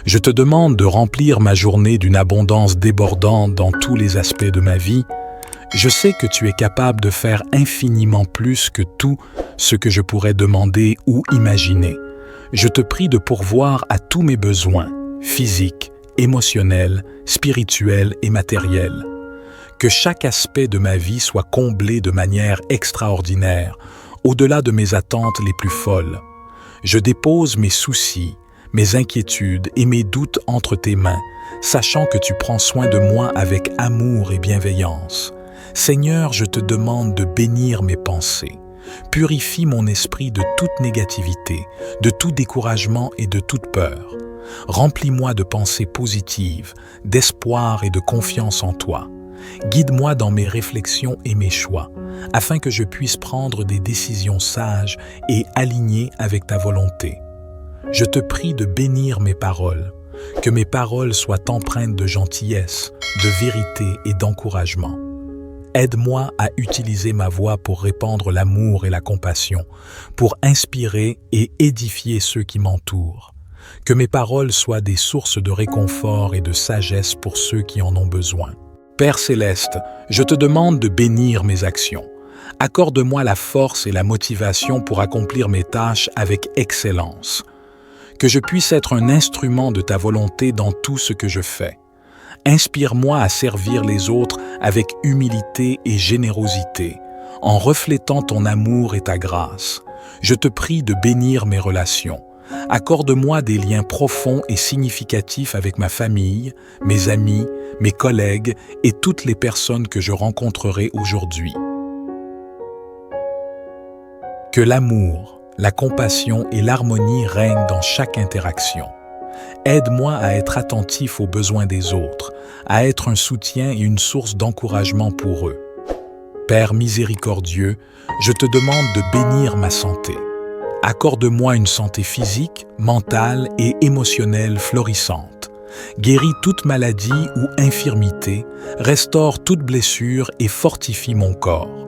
Je te demande de remplir ma journée d'une abondance débordante dans tous les aspects de ma vie. Je sais que tu es capable de faire infiniment plus que tout ce que je pourrais demander ou imaginer. Je te prie de pourvoir à tous mes besoins, physiques, émotionnels, spirituels et matériels. Que chaque aspect de ma vie soit comblé de manière extraordinaire, au-delà de mes attentes les plus folles. Je dépose mes soucis, mes inquiétudes et mes doutes entre tes mains, sachant que tu prends soin de moi avec amour et bienveillance. Seigneur, je te demande de bénir mes pensées. Purifie mon esprit de toute négativité, de tout découragement et de toute peur. Remplis-moi de pensées positives, d'espoir et de confiance en toi. Guide-moi dans mes réflexions et mes choix, afin que je puisse prendre des décisions sages et alignées avec ta volonté. Je te prie de bénir mes paroles, que mes paroles soient empreintes de gentillesse, de vérité et d'encouragement. Aide-moi à utiliser ma voix pour répandre l'amour et la compassion, pour inspirer et édifier ceux qui m'entourent. Que mes paroles soient des sources de réconfort et de sagesse pour ceux qui en ont besoin. Père céleste, je te demande de bénir mes actions. Accorde-moi la force et la motivation pour accomplir mes tâches avec excellence. Que je puisse être un instrument de ta volonté dans tout ce que je fais. Inspire-moi à servir les autres avec humilité et générosité, en reflétant ton amour et ta grâce. Je te prie de bénir mes relations. Accorde-moi des liens profonds et significatifs avec ma famille, mes amis, mes collègues et toutes les personnes que je rencontrerai aujourd'hui. Que l'amour, la compassion et l'harmonie règnent dans chaque interaction. Aide-moi à être attentif aux besoins des autres, à être un soutien et une source d'encouragement pour eux. Père miséricordieux, je te demande de bénir ma santé. Accorde-moi une santé physique, mentale et émotionnelle florissante. Guéris toute maladie ou infirmité, restaure toute blessure et fortifie mon corps.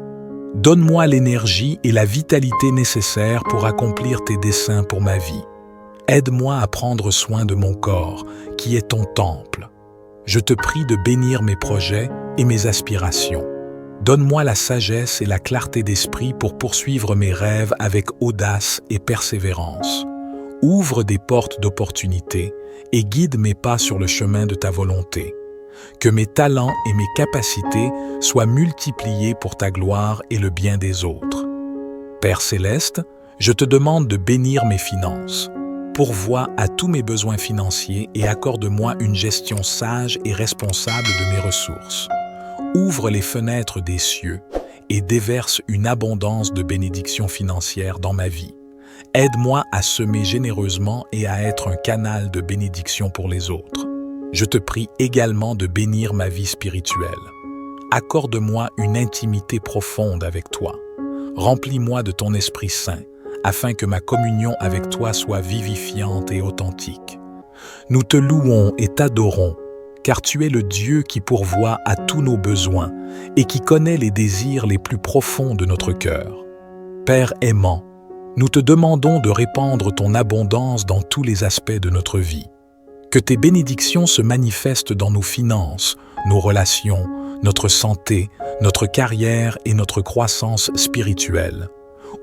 Donne-moi l'énergie et la vitalité nécessaires pour accomplir tes desseins pour ma vie. Aide-moi à prendre soin de mon corps, qui est ton temple. Je te prie de bénir mes projets et mes aspirations. Donne-moi la sagesse et la clarté d'esprit pour poursuivre mes rêves avec audace et persévérance. Ouvre des portes d'opportunités et guide mes pas sur le chemin de ta volonté. Que mes talents et mes capacités soient multipliés pour ta gloire et le bien des autres. Père céleste, je te demande de bénir mes finances. Pourvois à tous mes besoins financiers et accorde-moi une gestion sage et responsable de mes ressources. Ouvre les fenêtres des cieux et déverse une abondance de bénédictions financières dans ma vie. Aide-moi à semer généreusement et à être un canal de bénédiction pour les autres. Je te prie également de bénir ma vie spirituelle. Accorde-moi une intimité profonde avec toi. Remplis-moi de ton Esprit Saint, afin que ma communion avec toi soit vivifiante et authentique. Nous te louons et t'adorons, car tu es le Dieu qui pourvoit à tous nos besoins et qui connaît les désirs les plus profonds de notre cœur. Père aimant, nous te demandons de répandre ton abondance dans tous les aspects de notre vie. Que tes bénédictions se manifestent dans nos finances, nos relations, notre santé, notre carrière et notre croissance spirituelle.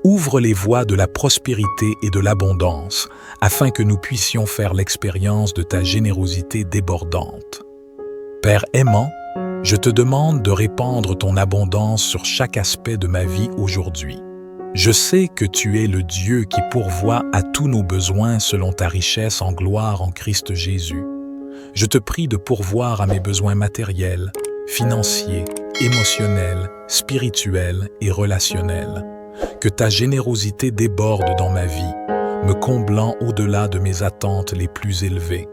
Ouvre les voies de la prospérité et de l'abondance, afin que nous puissions faire l'expérience de ta générosité débordante. Père aimant, Je te demande de répandre ton abondance sur chaque aspect de ma vie aujourd'hui. Je sais que tu es le Dieu qui pourvoit à tous nos besoins selon ta richesse en gloire en Christ Jésus. Je te prie de pourvoir à mes besoins matériels, financiers, émotionnels, spirituels et relationnels. Que ta générosité déborde dans ma vie, me comblant au-delà de mes attentes les plus élevées.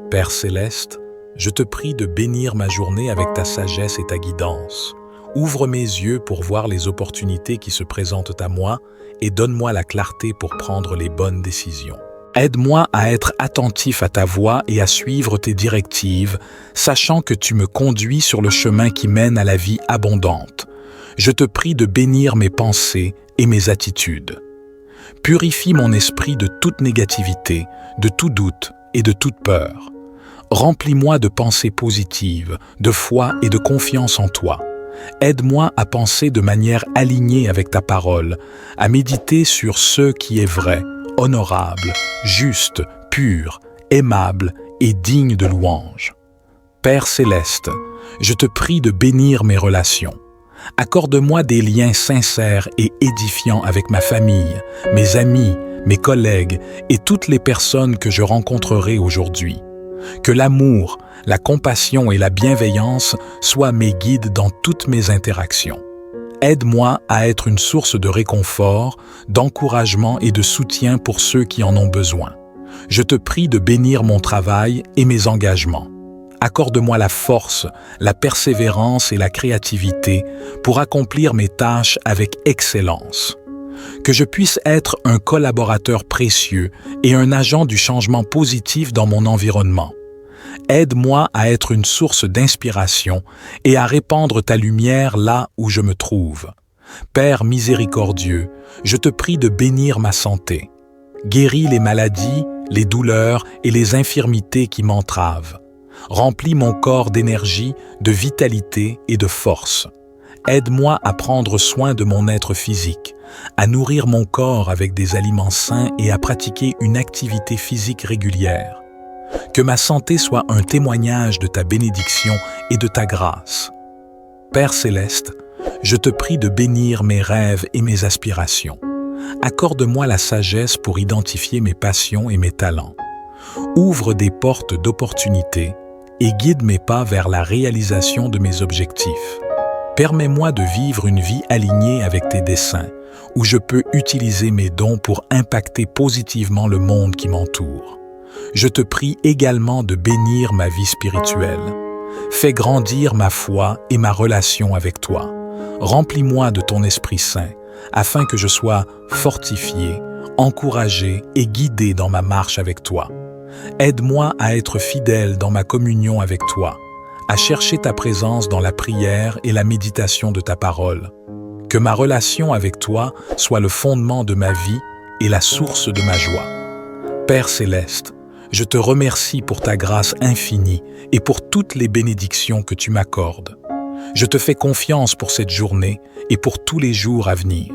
Père céleste, je te prie de bénir ma journée avec ta sagesse et ta guidance. Ouvre mes yeux pour voir les opportunités qui se présentent à moi et donne-moi la clarté pour prendre les bonnes décisions. Aide-moi à être attentif à ta voix et à suivre tes directives, sachant que tu me conduis sur le chemin qui mène à la vie abondante. Je te prie de bénir mes pensées et mes attitudes. Purifie mon esprit de toute négativité, de tout doute et de toute peur. Remplis-moi de pensées positives, de foi et de confiance en toi. Aide-moi à penser de manière alignée avec ta parole, à méditer sur ce qui est vrai, honorable, juste, pur, aimable et digne de louange. Père céleste, je te prie de bénir mes relations. Accorde-moi des liens sincères et édifiants avec ma famille, mes amis, mes collègues et toutes les personnes que je rencontrerai aujourd'hui. Que l'amour, la compassion et la bienveillance soient mes guides dans toutes mes interactions. Aide-moi à être une source de réconfort, d'encouragement et de soutien pour ceux qui en ont besoin. Je te prie de bénir mon travail et mes engagements. Accorde-moi la force, la persévérance et la créativité pour accomplir mes tâches avec excellence. Que je puisse être un collaborateur précieux et un agent du changement positif dans mon environnement. Aide-moi à être une source d'inspiration et à répandre ta lumière là où je me trouve. Père miséricordieux, je te prie de bénir ma santé. Guéris les maladies, les douleurs et les infirmités qui m'entravent. Remplis mon corps d'énergie, de vitalité et de force. Aide-moi à prendre soin de mon être physique, à nourrir mon corps avec des aliments sains et à pratiquer une activité physique régulière. Que ma santé soit un témoignage de ta bénédiction et de ta grâce. Père céleste, je te prie de bénir mes rêves et mes aspirations. Accorde-moi la sagesse pour identifier mes passions et mes talents. Ouvre des portes d'opportunités et guide mes pas vers la réalisation de mes objectifs. Permets-moi de vivre une vie alignée avec tes desseins, où je peux utiliser mes dons pour impacter positivement le monde qui m'entoure. Je te prie également de bénir ma vie spirituelle. Fais grandir ma foi et ma relation avec toi. Remplis-moi de ton Esprit Saint, afin que je sois fortifié, encouragé et guidé dans ma marche avec toi. Aide-moi à être fidèle dans ma communion avec toi, à chercher ta présence dans la prière et la méditation de ta parole. Que ma relation avec toi soit le fondement de ma vie et la source de ma joie. Père céleste, je te remercie pour ta grâce infinie et pour toutes les bénédictions que tu m'accordes. Je te fais confiance pour cette journée et pour tous les jours à venir.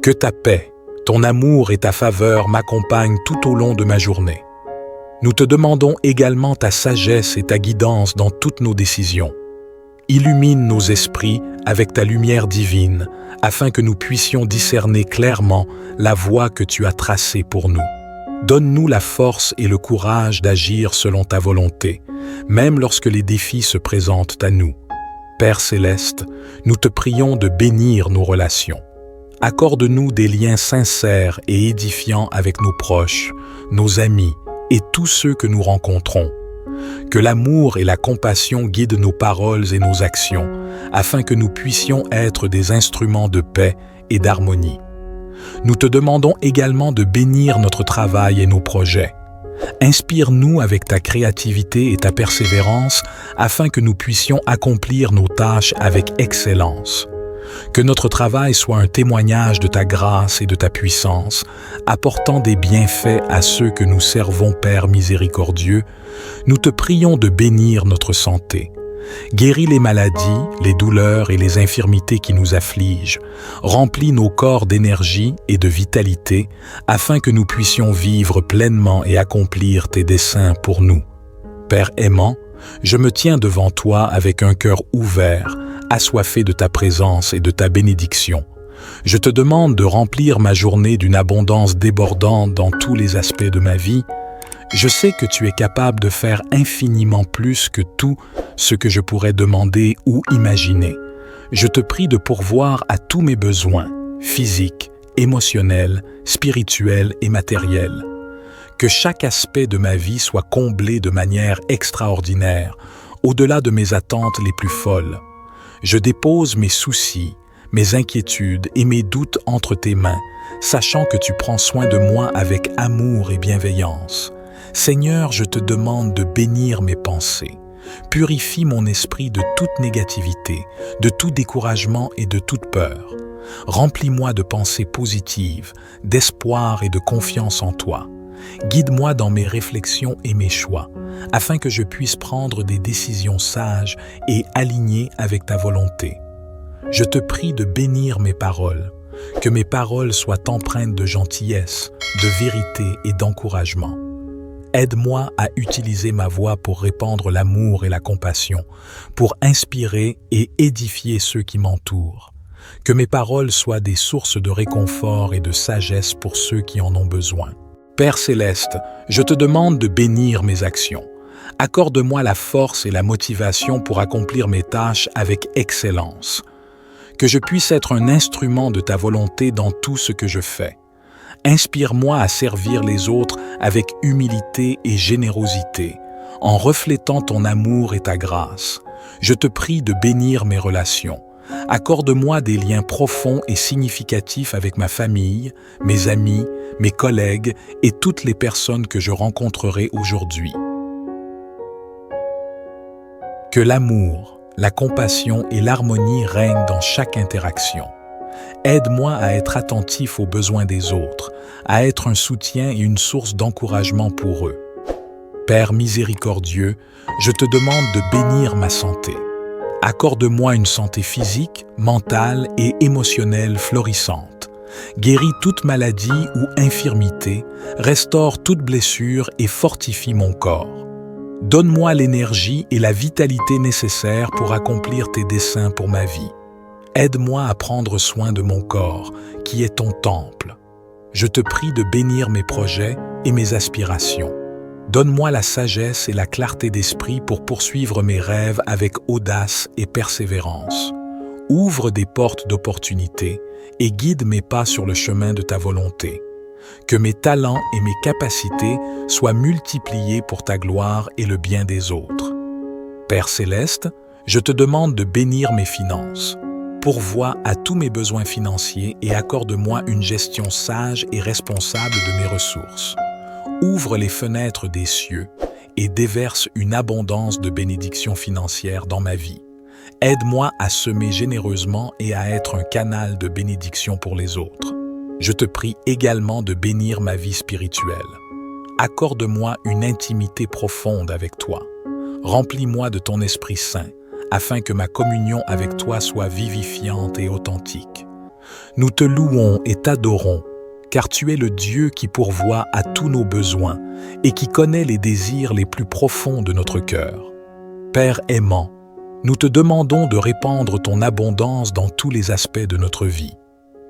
Que ta paix, ton amour et ta faveur m'accompagnent tout au long de ma journée. Nous te demandons également ta sagesse et ta guidance dans toutes nos décisions. Illumine nos esprits avec ta lumière divine, afin que nous puissions discerner clairement la voie que tu as tracée pour nous. Donne-nous la force et le courage d'agir selon ta volonté, même lorsque les défis se présentent à nous. Père céleste, nous te prions de bénir nos relations. Accorde-nous des liens sincères et édifiants avec nos proches, nos amis et tous ceux que nous rencontrons. Que l'amour et la compassion guident nos paroles et nos actions, afin que nous puissions être des instruments de paix et d'harmonie. Nous te demandons également de bénir notre travail et nos projets. Inspire-nous avec ta créativité et ta persévérance, afin que nous puissions accomplir nos tâches avec excellence. Que notre travail soit un témoignage de ta grâce et de ta puissance, apportant des bienfaits à ceux que nous servons, Père miséricordieux. Nous te prions de bénir notre santé. Guéris les maladies, les douleurs et les infirmités qui nous affligent. Remplis nos corps d'énergie et de vitalité, afin que nous puissions vivre pleinement et accomplir tes desseins pour nous. Père aimant, Je me tiens devant toi avec un cœur ouvert, assoiffé de ta présence et de ta bénédiction. Je te demande de remplir ma journée d'une abondance débordante dans tous les aspects de ma vie. Je sais que tu es capable de faire infiniment plus que tout ce que je pourrais demander ou imaginer. Je te prie de pourvoir à tous mes besoins, physiques, émotionnels, spirituels et matériels. Que chaque aspect de ma vie soit comblé de manière extraordinaire, au-delà de mes attentes les plus folles. Je dépose mes soucis, mes inquiétudes et mes doutes entre tes mains, sachant que tu prends soin de moi avec amour et bienveillance. Seigneur, je te demande de bénir mes pensées. Purifie mon esprit de toute négativité, de tout découragement et de toute peur. Remplis-moi de pensées positives, d'espoir et de confiance en toi. Guide-moi dans mes réflexions et mes choix, afin que je puisse prendre des décisions sages et alignées avec ta volonté. Je te prie de bénir mes paroles, que mes paroles soient empreintes de gentillesse, de vérité et d'encouragement. Aide-moi à utiliser ma voix pour répandre l'amour et la compassion, pour inspirer et édifier ceux qui m'entourent. Que mes paroles soient des sources de réconfort et de sagesse pour ceux qui en ont besoin. Père céleste, je te demande de bénir mes actions. Accorde-moi la force et la motivation pour accomplir mes tâches avec excellence. Que je puisse être un instrument de ta volonté dans tout ce que je fais. Inspire-moi à servir les autres avec humilité et générosité, en reflétant ton amour et ta grâce. Je te prie de bénir mes relations. Accorde-moi des liens profonds et significatifs avec ma famille, mes amis, mes collègues et toutes les personnes que je rencontrerai aujourd'hui. Que l'amour, la compassion et l'harmonie règnent dans chaque interaction. Aide-moi à être attentif aux besoins des autres, à être un soutien et une source d'encouragement pour eux. Père miséricordieux, je te demande de bénir ma santé. Accorde-moi une santé physique, mentale et émotionnelle florissante. Guéris toute maladie ou infirmité, restaure toute blessure et fortifie mon corps. Donne-moi l'énergie et la vitalité nécessaires pour accomplir tes desseins pour ma vie. Aide-moi à prendre soin de mon corps, qui est ton temple. Je te prie de bénir mes projets et mes aspirations. Donne-moi la sagesse et la clarté d'esprit pour poursuivre mes rêves avec audace et persévérance. Ouvre des portes d'opportunités et guide mes pas sur le chemin de ta volonté. Que mes talents et mes capacités soient multipliés pour ta gloire et le bien des autres. Père céleste, je te demande de bénir mes finances. Pourvois à tous mes besoins financiers et accorde-moi une gestion sage et responsable de mes ressources. Ouvre les fenêtres des cieux et déverse une abondance de bénédictions financières dans ma vie. Aide-moi à semer généreusement et à être un canal de bénédiction pour les autres. Je te prie également de bénir ma vie spirituelle. Accorde-moi une intimité profonde avec toi. Remplis-moi de ton Esprit Saint, afin que ma communion avec toi soit vivifiante et authentique. Nous te louons et t'adorons, car tu es le Dieu qui pourvoit à tous nos besoins et qui connaît les désirs les plus profonds de notre cœur. Père aimant, nous te demandons de répandre ton abondance dans tous les aspects de notre vie.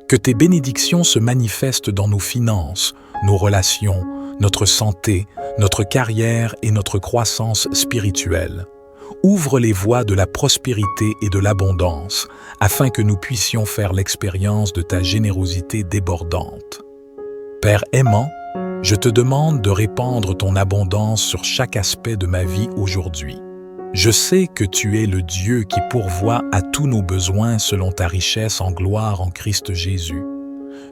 Que tes bénédictions se manifestent dans nos finances, nos relations, notre santé, notre carrière et notre croissance spirituelle. Ouvre les voies de la prospérité et de l'abondance, afin que nous puissions faire l'expérience de ta générosité débordante. Père aimant, je te demande de répandre ton abondance sur chaque aspect de ma vie aujourd'hui. Je sais que tu es le Dieu qui pourvoit à tous nos besoins selon ta richesse en gloire en Christ Jésus.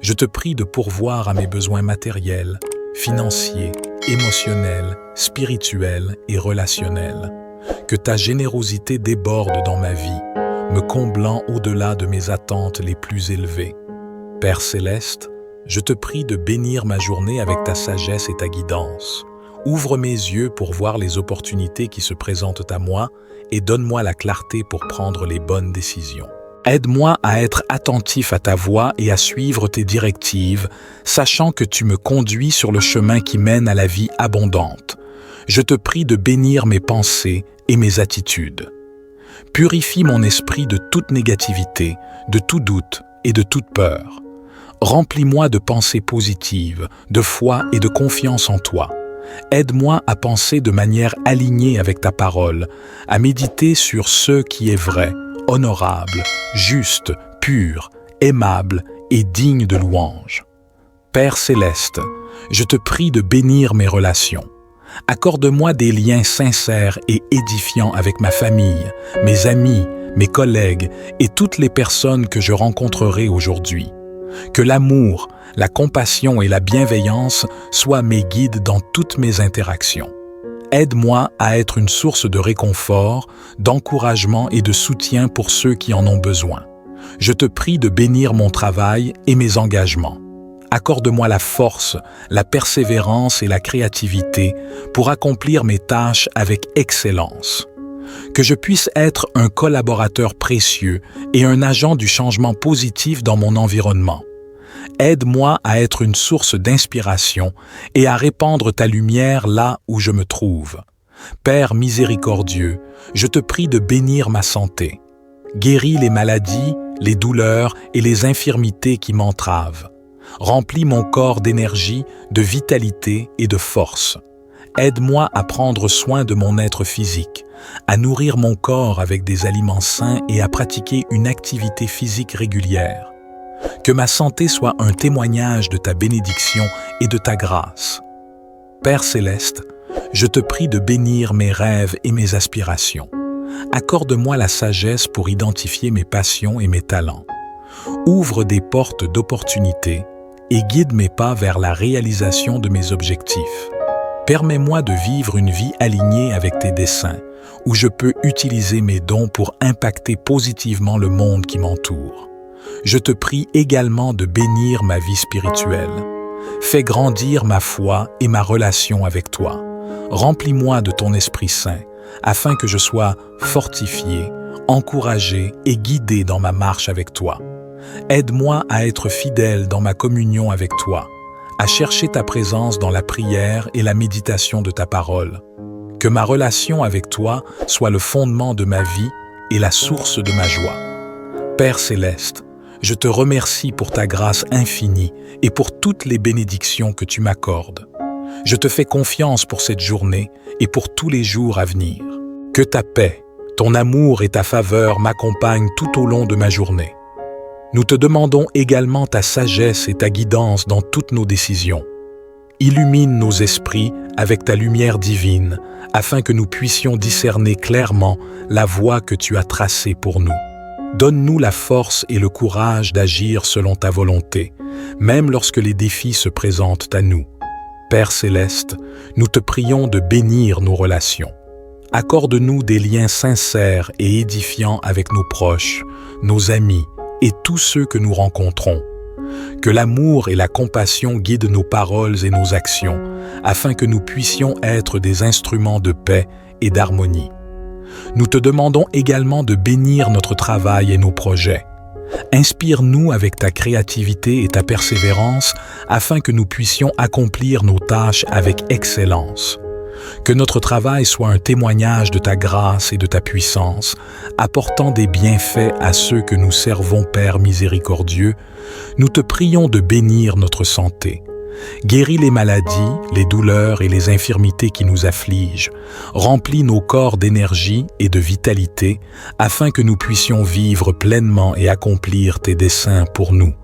Je te prie de pourvoir à mes besoins matériels, financiers, émotionnels, spirituels et relationnels. Que ta générosité déborde dans ma vie, me comblant au-delà de mes attentes les plus élevées. Père céleste, je te prie de bénir ma journée avec ta sagesse et ta guidance. Ouvre mes yeux pour voir les opportunités qui se présentent à moi et donne-moi la clarté pour prendre les bonnes décisions. Aide-moi à être attentif à ta voix et à suivre tes directives, sachant que tu me conduis sur le chemin qui mène à la vie abondante. Je te prie de bénir mes pensées et mes attitudes. Purifie mon esprit de toute négativité, de tout doute et de toute peur. Remplis-moi de pensées positives, de foi et de confiance en toi. Aide-moi à penser de manière alignée avec ta parole, à méditer sur ce qui est vrai, honorable, juste, pur, aimable et digne de louange. Père céleste, je te prie de bénir mes relations. Accorde-moi des liens sincères et édifiants avec ma famille, mes amis, mes collègues et toutes les personnes que je rencontrerai aujourd'hui. Que l'amour, la compassion et la bienveillance soient mes guides dans toutes mes interactions. Aide-moi à être une source de réconfort, d'encouragement et de soutien pour ceux qui en ont besoin. Je te prie de bénir mon travail et mes engagements. Accorde-moi la force, la persévérance et la créativité pour accomplir mes tâches avec excellence. Que je puisse être un collaborateur précieux et un agent du changement positif dans mon environnement. Aide-moi à être une source d'inspiration et à répandre ta lumière là où je me trouve. Père miséricordieux, je te prie de bénir ma santé. Guéris les maladies, les douleurs et les infirmités qui m'entravent. Remplis mon corps d'énergie, de vitalité et de force. Aide-moi à prendre soin de mon être physique, à nourrir mon corps avec des aliments sains et à pratiquer une activité physique régulière. Que ma santé soit un témoignage de ta bénédiction et de ta grâce. Père céleste, je te prie de bénir mes rêves et mes aspirations. Accorde-moi la sagesse pour identifier mes passions et mes talents. Ouvre des portes d'opportunités et guide mes pas vers la réalisation de mes objectifs. Permets-moi de vivre une vie alignée avec tes desseins, où je peux utiliser mes dons pour impacter positivement le monde qui m'entoure. Je te prie également de bénir ma vie spirituelle. Fais grandir ma foi et ma relation avec toi. Remplis-moi de ton Esprit Saint, afin que je sois fortifié, encouragé et guidé dans ma marche avec toi. Aide-moi à être fidèle dans ma communion avec toi, à chercher ta présence dans la prière et la méditation de ta parole. Que ma relation avec toi soit le fondement de ma vie et la source de ma joie. Père céleste, je te remercie pour ta grâce infinie et pour toutes les bénédictions que tu m'accordes. Je te fais confiance pour cette journée et pour tous les jours à venir. Que ta paix, ton amour et ta faveur m'accompagnent tout au long de ma journée. Nous te demandons également ta sagesse et ta guidance dans toutes nos décisions. Illumine nos esprits avec ta lumière divine, afin que nous puissions discerner clairement la voie que tu as tracée pour nous. Donne-nous la force et le courage d'agir selon ta volonté, même lorsque les défis se présentent à nous. Père céleste, nous te prions de bénir nos relations. Accorde-nous des liens sincères et édifiants avec nos proches, nos amis et tous ceux que nous rencontrons. Que l'amour et la compassion guident nos paroles et nos actions, afin que nous puissions être des instruments de paix et d'harmonie. Nous te demandons également de bénir notre travail et nos projets. Inspire-nous avec ta créativité et ta persévérance afin que nous puissions accomplir nos tâches avec excellence. Que notre travail soit un témoignage de ta grâce et de ta puissance, apportant des bienfaits à ceux que nous servons, Père miséricordieux. Nous te prions de bénir notre santé. Guéris les maladies, les douleurs et les infirmités qui nous affligent. Remplis nos corps d'énergie et de vitalité, afin que nous puissions vivre pleinement et accomplir tes desseins pour nous.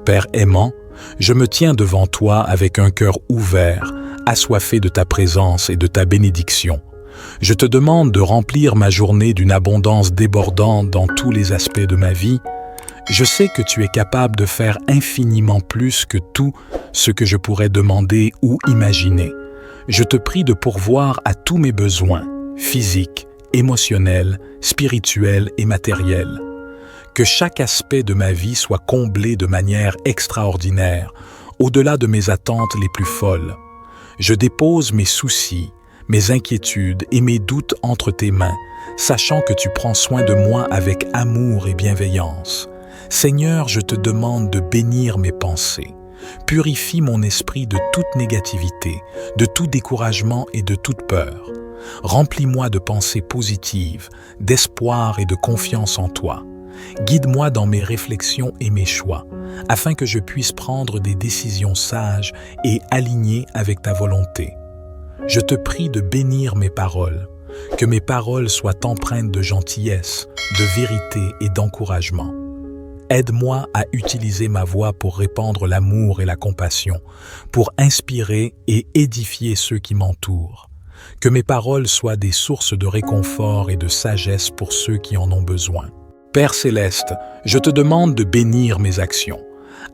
Père aimant, je me tiens devant toi avec un cœur ouvert, assoiffé de ta présence et de ta bénédiction. Je te demande de remplir ma journée d'une abondance débordante dans tous les aspects de ma vie. Je sais que tu es capable de faire infiniment plus que tout ce que je pourrais demander ou imaginer. Je te prie de pourvoir à tous mes besoins, physiques, émotionnels, spirituels et matériels. Que chaque aspect de ma vie soit comblé de manière extraordinaire, au-delà de mes attentes les plus folles. Je dépose mes soucis, mes inquiétudes et mes doutes entre tes mains, sachant que tu prends soin de moi avec amour et bienveillance. Seigneur, je te demande de bénir mes pensées, Purifie mon esprit de toute négativité, de tout découragement et de toute peur. Remplis-moi de pensées positives, d'espoir et de confiance en toi. Guide-moi dans mes réflexions et mes choix, afin que je puisse prendre des décisions sages et alignées avec ta volonté. Je te prie de bénir mes paroles, que mes paroles soient empreintes de gentillesse, de vérité et d'encouragement. Aide-moi à utiliser ma voix pour répandre l'amour et la compassion, pour inspirer et édifier ceux qui m'entourent. Que mes paroles soient des sources de réconfort et de sagesse pour ceux qui en ont besoin. Père céleste, je te demande de bénir mes actions.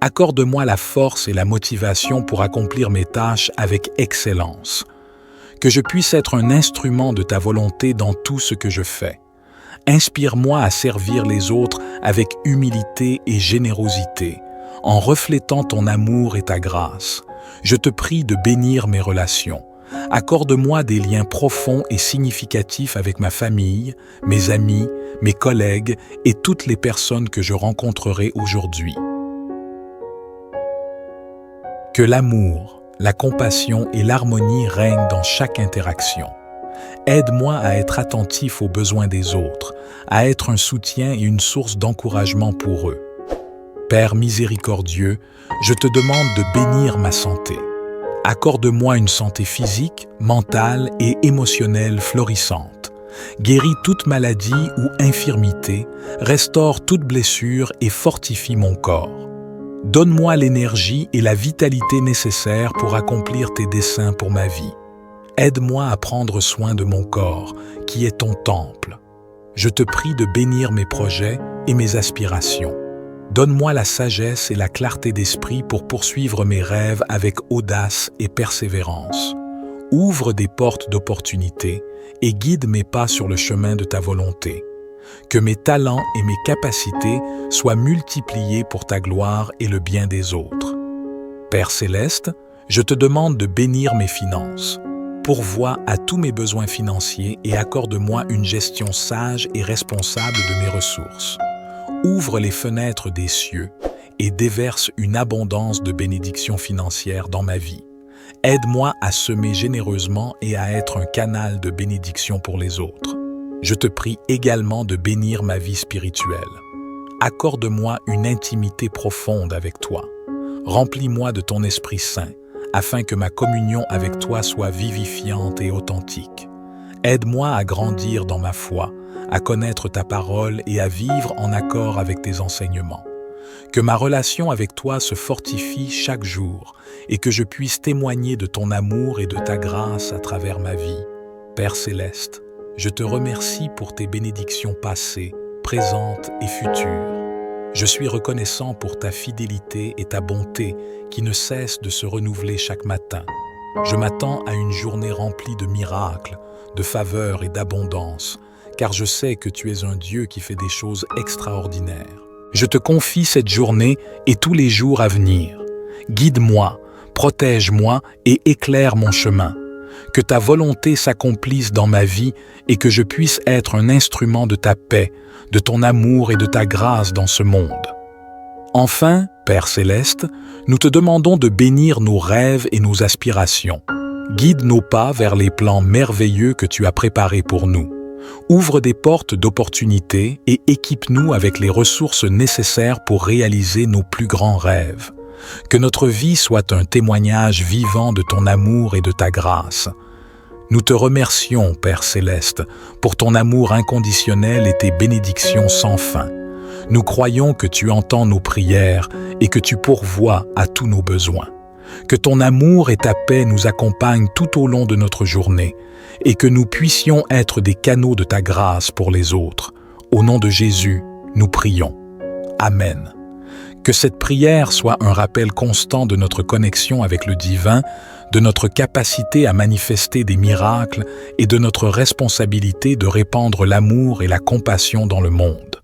Accorde-moi la force et la motivation pour accomplir mes tâches avec excellence. Que je puisse être un instrument de ta volonté dans tout ce que je fais. Inspire-moi à servir les autres avec humilité et générosité, en reflétant ton amour et ta grâce. Je te prie de bénir mes relations. Accorde-moi des liens profonds et significatifs avec ma famille, mes amis, mes collègues et toutes les personnes que je rencontrerai aujourd'hui. Que l'amour, la compassion et l'harmonie règnent dans chaque interaction. Aide-moi à être attentif aux besoins des autres, à être un soutien et une source d'encouragement pour eux. Père miséricordieux, je te demande de bénir ma santé. Accorde-moi une santé physique, mentale et émotionnelle florissante. Guéris toute maladie ou infirmité, restaure toute blessure et fortifie mon corps. Donne-moi l'énergie et la vitalité nécessaires pour accomplir tes desseins pour ma vie. Aide-moi à prendre soin de mon corps, qui est ton temple. Je te prie de bénir mes projets et mes aspirations. Donne-moi la sagesse et la clarté d'esprit pour poursuivre mes rêves avec audace et persévérance. Ouvre des portes d'opportunités et guide mes pas sur le chemin de ta volonté. Que mes talents et mes capacités soient multipliés pour ta gloire et le bien des autres. Père céleste, je te demande de bénir mes finances. Pourvois à tous mes besoins financiers et accorde-moi une gestion sage et responsable de mes ressources. Ouvre les fenêtres des cieux et déverse une abondance de bénédictions financières dans ma vie. Aide-moi à semer généreusement et à être un canal de bénédiction pour les autres. Je te prie également de bénir ma vie spirituelle. Accorde-moi une intimité profonde avec toi. Remplis-moi de ton Esprit Saint, afin que ma communion avec toi soit vivifiante et authentique. Aide-moi à grandir dans ma foi, à connaître ta parole et à vivre en accord avec tes enseignements. Que ma relation avec toi se fortifie chaque jour et que je puisse témoigner de ton amour et de ta grâce à travers ma vie. Père céleste, je te remercie pour tes bénédictions passées, présentes et futures. Je suis reconnaissant pour ta fidélité et ta bonté qui ne cessent de se renouveler chaque matin. Je m'attends à une journée remplie de miracles, de faveurs et d'abondance, car je sais que tu es un Dieu qui fait des choses extraordinaires. Je te confie cette journée et tous les jours à venir. Guide-moi, protège-moi et éclaire mon chemin. Que ta volonté s'accomplisse dans ma vie et que je puisse être un instrument de ta paix, de ton amour et de ta grâce dans ce monde. Enfin, Père céleste, nous te demandons de bénir nos rêves et nos aspirations. Guide nos pas vers les plans merveilleux que tu as préparés pour nous. Ouvre des portes d'opportunités et équipe-nous avec les ressources nécessaires pour réaliser nos plus grands rêves. Que notre vie soit un témoignage vivant de ton amour et de ta grâce. Nous te remercions, Père céleste, pour ton amour inconditionnel et tes bénédictions sans fin. Nous croyons que tu entends nos prières et que tu pourvois à tous nos besoins. Que ton amour et ta paix nous accompagnent tout au long de notre journée et que nous puissions être des canaux de ta grâce pour les autres. Au nom de Jésus, nous prions. Amen. Que cette prière soit un rappel constant de notre connexion avec le divin, de notre capacité à manifester des miracles et de notre responsabilité de répandre l'amour et la compassion dans le monde.